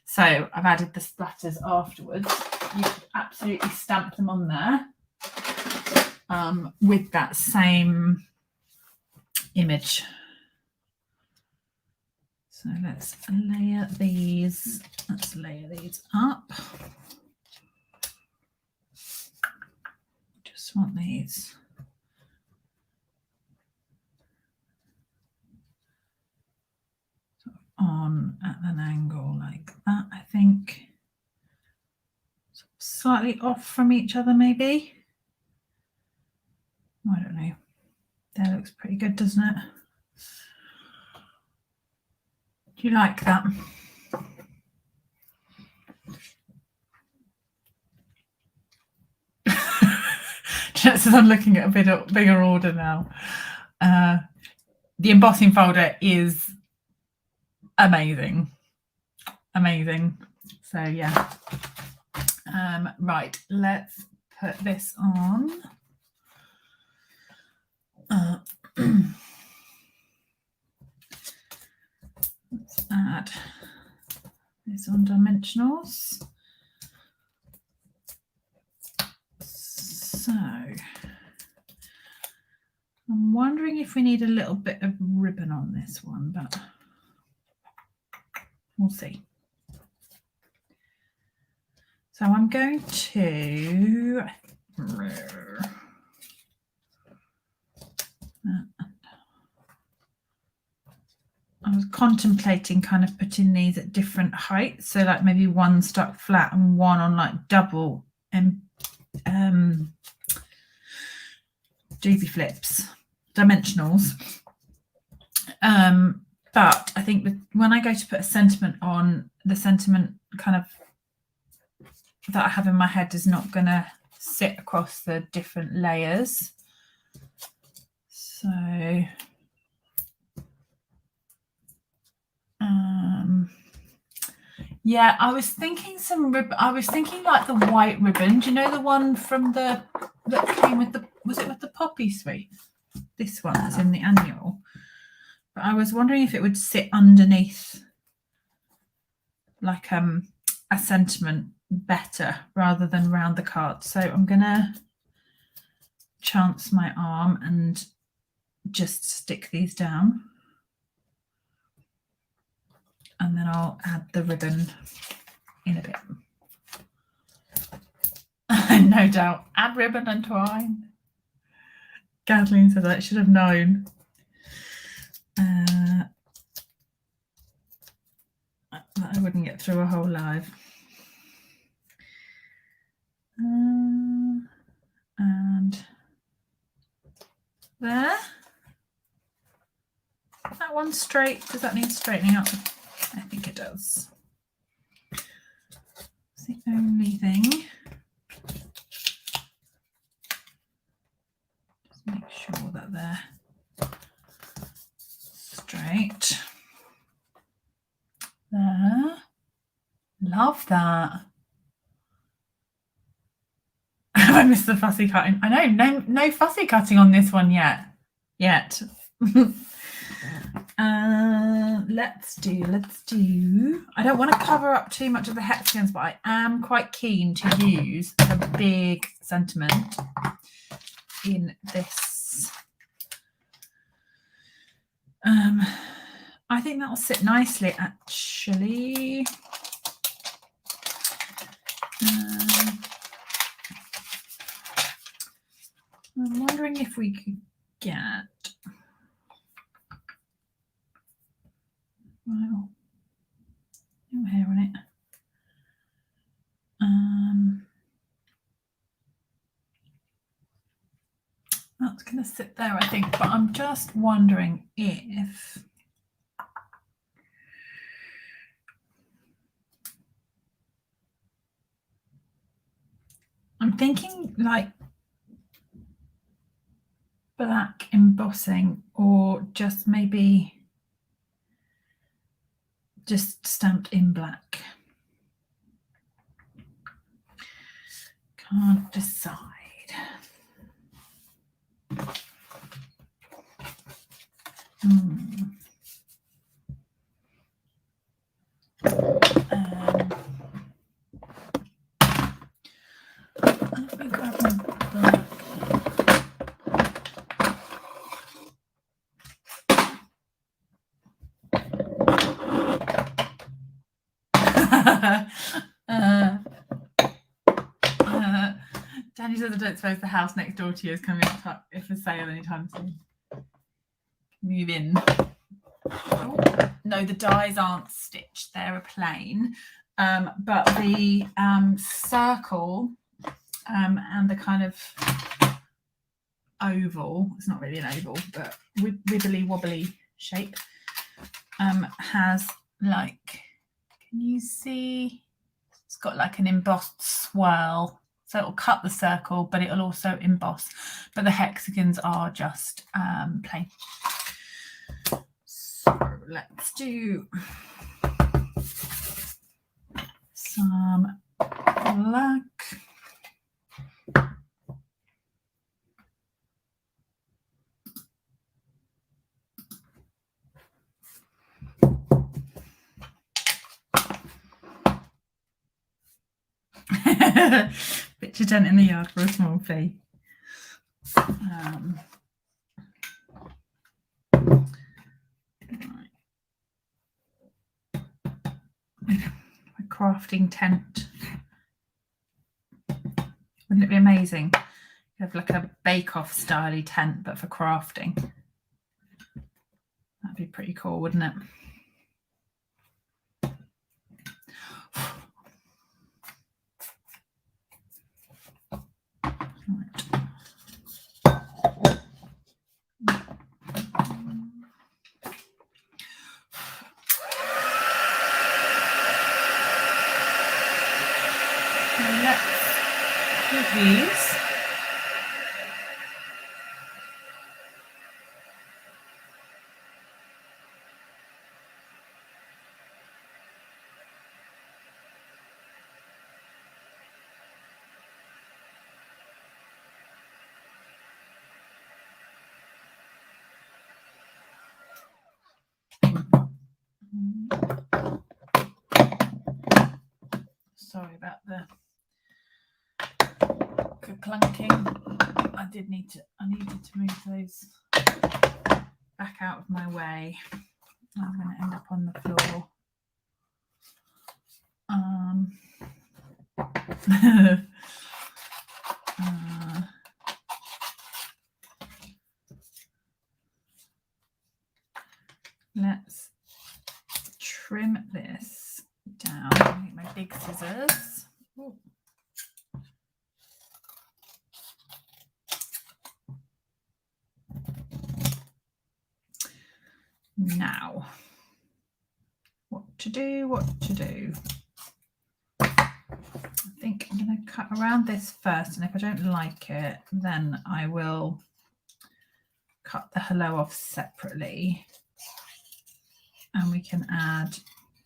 So I've added the splatters afterwards. You could absolutely stamp them on there with that same image. So let's layer these. Let's layer these up. Just want these. On at an angle like that, I think. Slightly off from each other, maybe. I don't know. That looks pretty good, doesn't it? Do you like that? Jet says I'm looking at a bigger order now. The embossing folder is amazing. So yeah. Right, let's put this on. Let's add this on dimensionals. So I'm wondering if we need a little bit of ribbon on this one, but we'll see. So I'm going to I was contemplating kind of putting these at different heights, so like maybe one stuck flat and one on like double doobie flips, dimensionals. But I think when I go to put a sentiment on, the sentiment kind of that I have in my head is not going to sit across the different layers. So yeah, I was thinking I was thinking like the white ribbon. Do you know the one from that came with was it with the poppy suite? This one that's in the annual. But I was wondering if it would sit underneath like a sentiment better rather than round the card. So I'm gonna chance my arm and just stick these down. And then I'll add the ribbon in a bit. No doubt. Add ribbon and twine. Kathleen says I should have known. That I wouldn't get through a whole live. And there. That one straight. Does that need straightening up? I think it does. It's the only thing. Just make sure that they're straight. There. Love that. I missed the fussy cutting. I know, no fussy cutting on this one yet. Let's do. I don't want to cover up too much of the hexagons, but I am quite keen to use a big sentiment in this. I think that'll sit nicely, actually. I'm wondering if we could get no hair on it. That's going to sit there, I think, but I'm just wondering if I'm thinking like black embossing, or just maybe just stamped in black. Can't decide. Let me grab my black. Danny says I don't suppose the house next door to you is coming up for sale anytime soon. Move in. Oh, no, the dies aren't stitched, they're a plain. But the circle and the kind of oval, it's not really an oval, but wibbly wobbly shape, has like, can you see? It's got like an embossed swirl. So it'll cut the circle, but it'll also emboss. But the hexagons are just plain. So let's do some black. Pitch a tent in the yard for a small fee. Right. A crafting tent. Wouldn't it be amazing? You have like a bake-off style tent, but for crafting. That'd be pretty cool, wouldn't it? These. Sorry about the clunking. I needed to move those back out of my way. I'm going to end up on the floor. Let's trim this down. I need my big scissors. Ooh. Now, what to do? I think I'm going to cut around this first, and if I don't like it, then I will cut the hello off separately, and we can add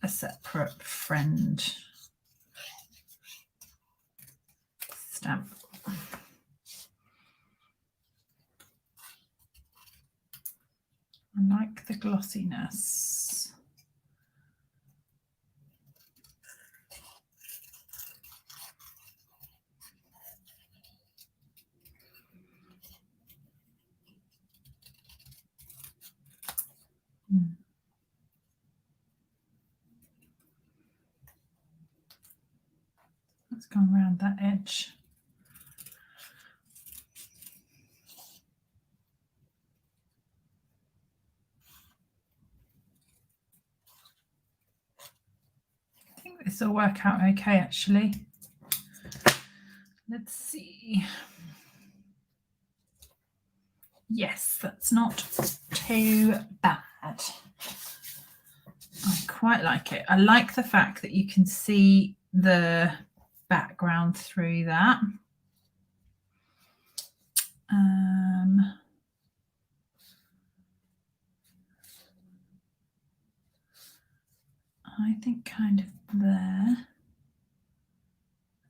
a separate friend stamp. I like the glossiness. Let's go around that edge. I think this will work out okay, actually. Let's see. Yes, that's not too bad. I quite like it. I like the fact that you can see the background through that. I think kind of there. I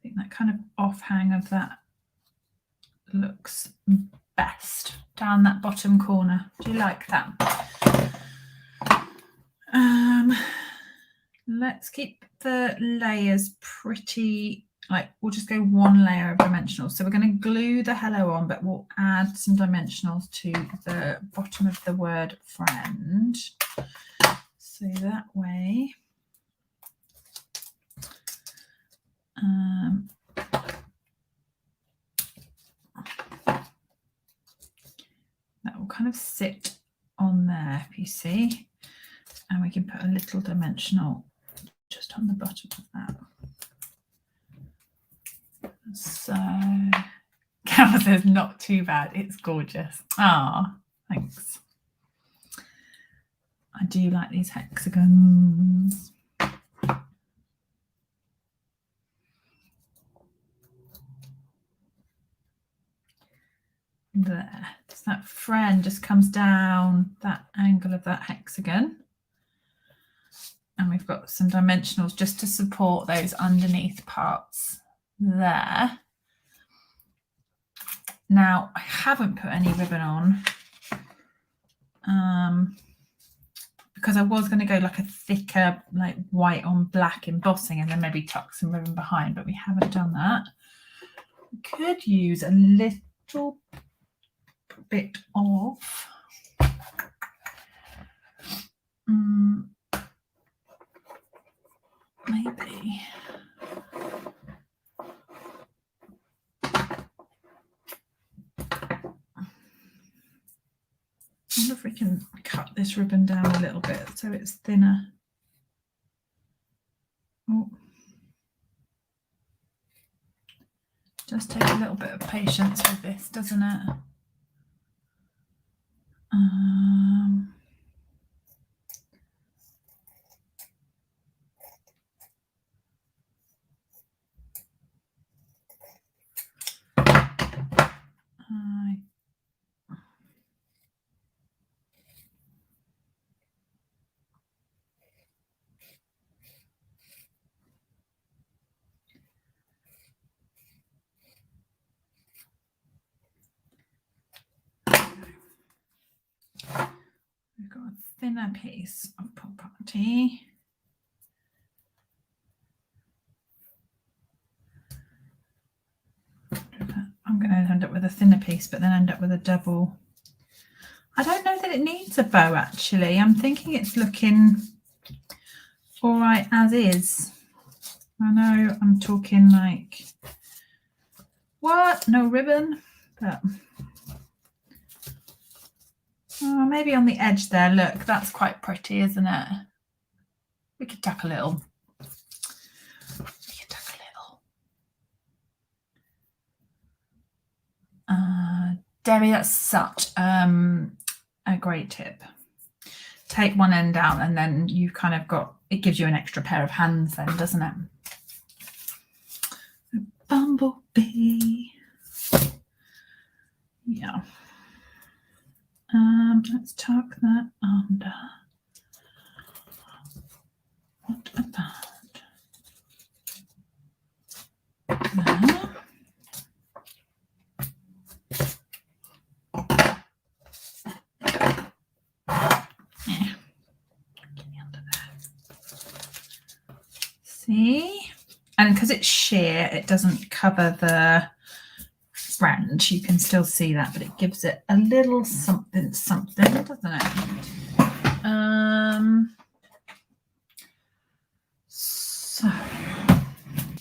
think that kind of offhang of that looks best down that bottom corner. Do you like that? Let's keep the layers pretty, like, we'll just go one layer of dimensionals. So we're going to glue the hello on, but we'll add some dimensionals to the bottom of the word friend. So that way, that will kind of sit on there, if you see, and we can put a little dimensional just on the bottom of that. So Cal says not too bad, it's gorgeous. Ah, thanks. I do like these hexagons. There, so that friend just comes down that angle of that hexagon, and we've got some dimensionals just to support those underneath parts there. Now I haven't put any ribbon on because I was going to go like a thicker, like white on black embossing, and then maybe tuck some ribbon behind, but we haven't done that. Could use a little bit of maybe I wonder if we can cut this ribbon down a little bit so it's thinner. Oh. Just take a little bit of patience with this, doesn't it? We've got a thinner piece of property. I'm going to end up with a thinner piece, but then end up with a double. I don't know that it needs a bow, actually. I'm thinking it's looking all right as is. I know I'm talking like, what? No ribbon? But maybe on the edge there, look, that's quite pretty, isn't it? We could tuck a little. Debbie, that's such a great tip. Take one end out and then you've kind of got, it gives you an extra pair of hands then, doesn't it? A bumblebee. Yeah. Let's tuck that under. What about there? See, and because it's sheer, it doesn't cover the fringe. You can still see that, but it gives it a little something, doesn't it? So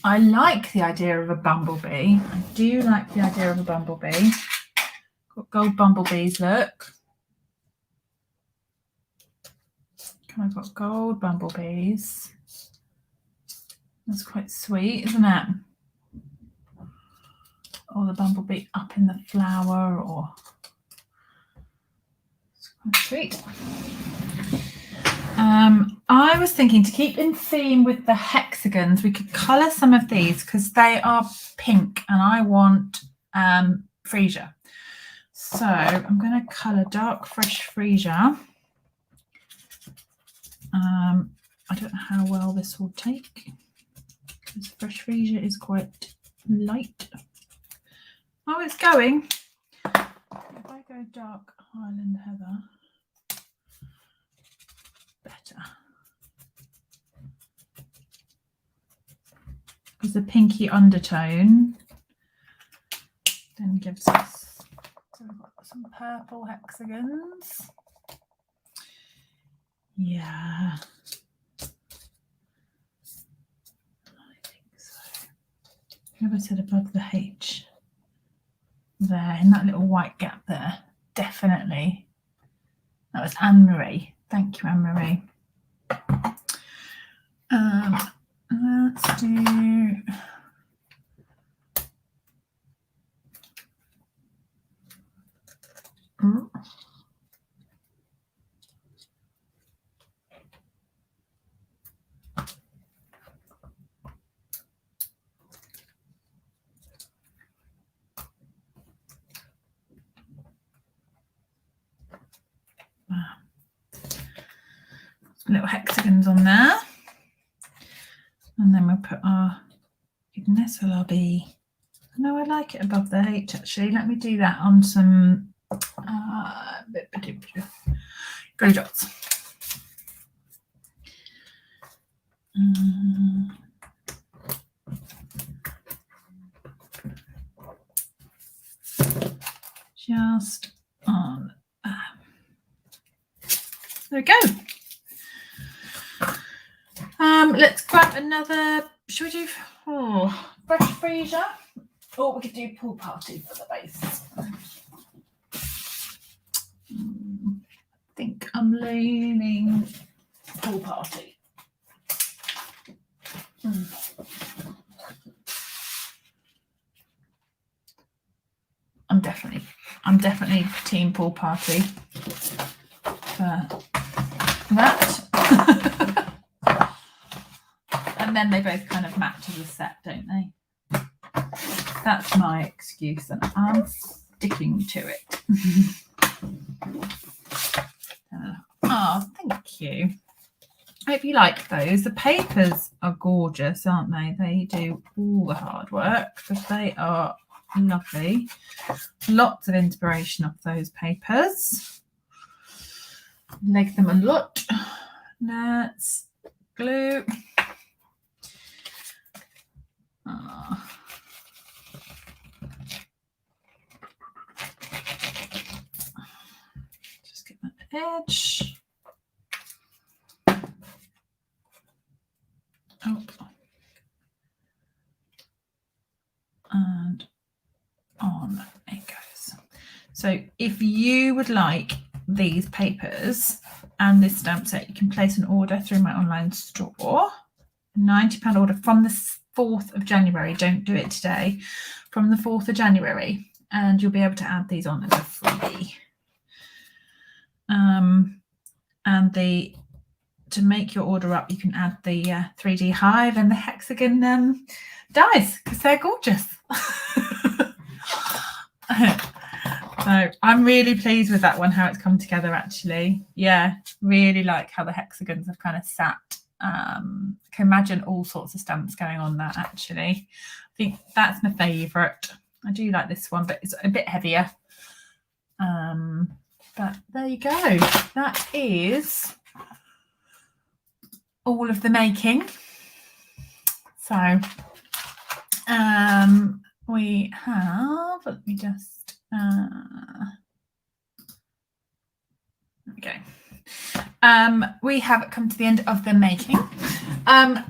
I like the idea of a bumblebee. I do like the idea of a bumblebee. Got gold bumblebees, look. I've got gold bumblebees. That's quite sweet, isn't it? Or the bumblebee up in the flower, or it's quite sweet. I was thinking to keep in theme with the hexagons, we could colour some of these because they are pink and I want freesia. So I'm going to colour dark fresh freesia. I don't know how well this will take because fresh freesia is quite light. Oh, it's going. If I go dark Highland Heather, better. Because the pinky undertone then gives us, so we've got some purple hexagons. Yeah. I think so. Whoever said above the H there, in that little white gap there, definitely. That was Anne-Marie. Thank you, Anne-Marie. Let's do little hexagons on there, and then we'll put our goodness, will I be? No, I like it above the H actually. Let me do that on some glue dots. just on. There we go. Let's grab another. Should we do fresh freezer? Or we could do pool party for the base. I think I'm leaning pool party. I'm definitely team pool party for that. And then they both kind of match as a set, don't they? That's my excuse, and I'm sticking to it. Oh, thank you. I hope you like those. The papers are gorgeous, aren't they? They do all the hard work, but they are lovely. Lots of inspiration off those papers. Like them a lot. Let's glue. Just get that edge. Oh. And on it goes. So if you would like these papers and this stamp set, you can place an order through my online store. £90 order from the 4th of January. Don't do it today. From the 4th of January. And you'll be able to add these on as a freebie. And to make your order up, you can add the 3D hive and the hexagon dies, because they're gorgeous. So I'm really pleased with that one, how it's come together actually. Yeah, really like how the hexagons have kind of sat. Can imagine all sorts of stamps going on that actually. I think that's my favourite. I do like this one, but it's a bit heavier. But there you go. That is all of the making. So we have, let me just okay. We have come to the end of the making.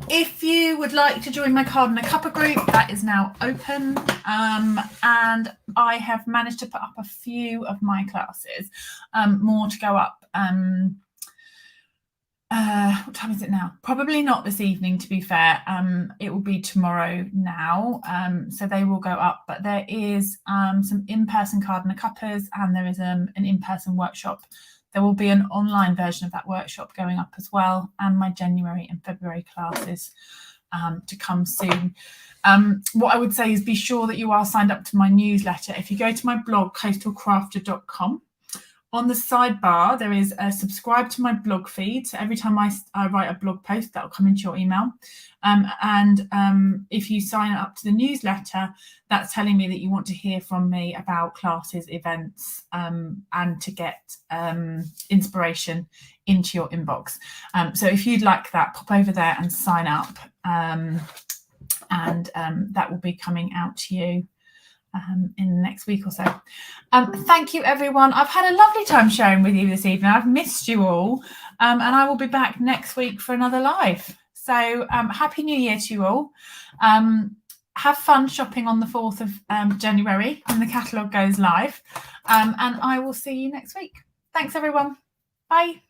If you would like to join my Card and a Cuppa group, that is now open. And I have managed to put up a few of my classes, more to go up. What time is it now? Probably not this evening, to be fair. It will be tomorrow now. So they will go up, but there is some in-person Card and a Cuppas, and there is an in-person workshop. There will be an online version of that workshop going up as well, and my January and February classes to come soon. What I would say is be sure that you are signed up to my newsletter. If you go to my blog, coastalcrafter.com, on the sidebar, there is a subscribe to my blog feed. So every time I write a blog post, that will come into your email. If you sign up to the newsletter, that's telling me that you want to hear from me about classes, events, and to get inspiration into your inbox. So if you'd like that, pop over there and sign up. That will be coming out to you in the next week or so. Thank you, everyone. I've had a lovely time sharing with you this evening. I've missed you all, and I will be back next week for another live. So Happy New Year to you all. Have fun shopping on the 4th of January when the catalogue goes live, and I will see you next week. Thanks, everyone. Bye.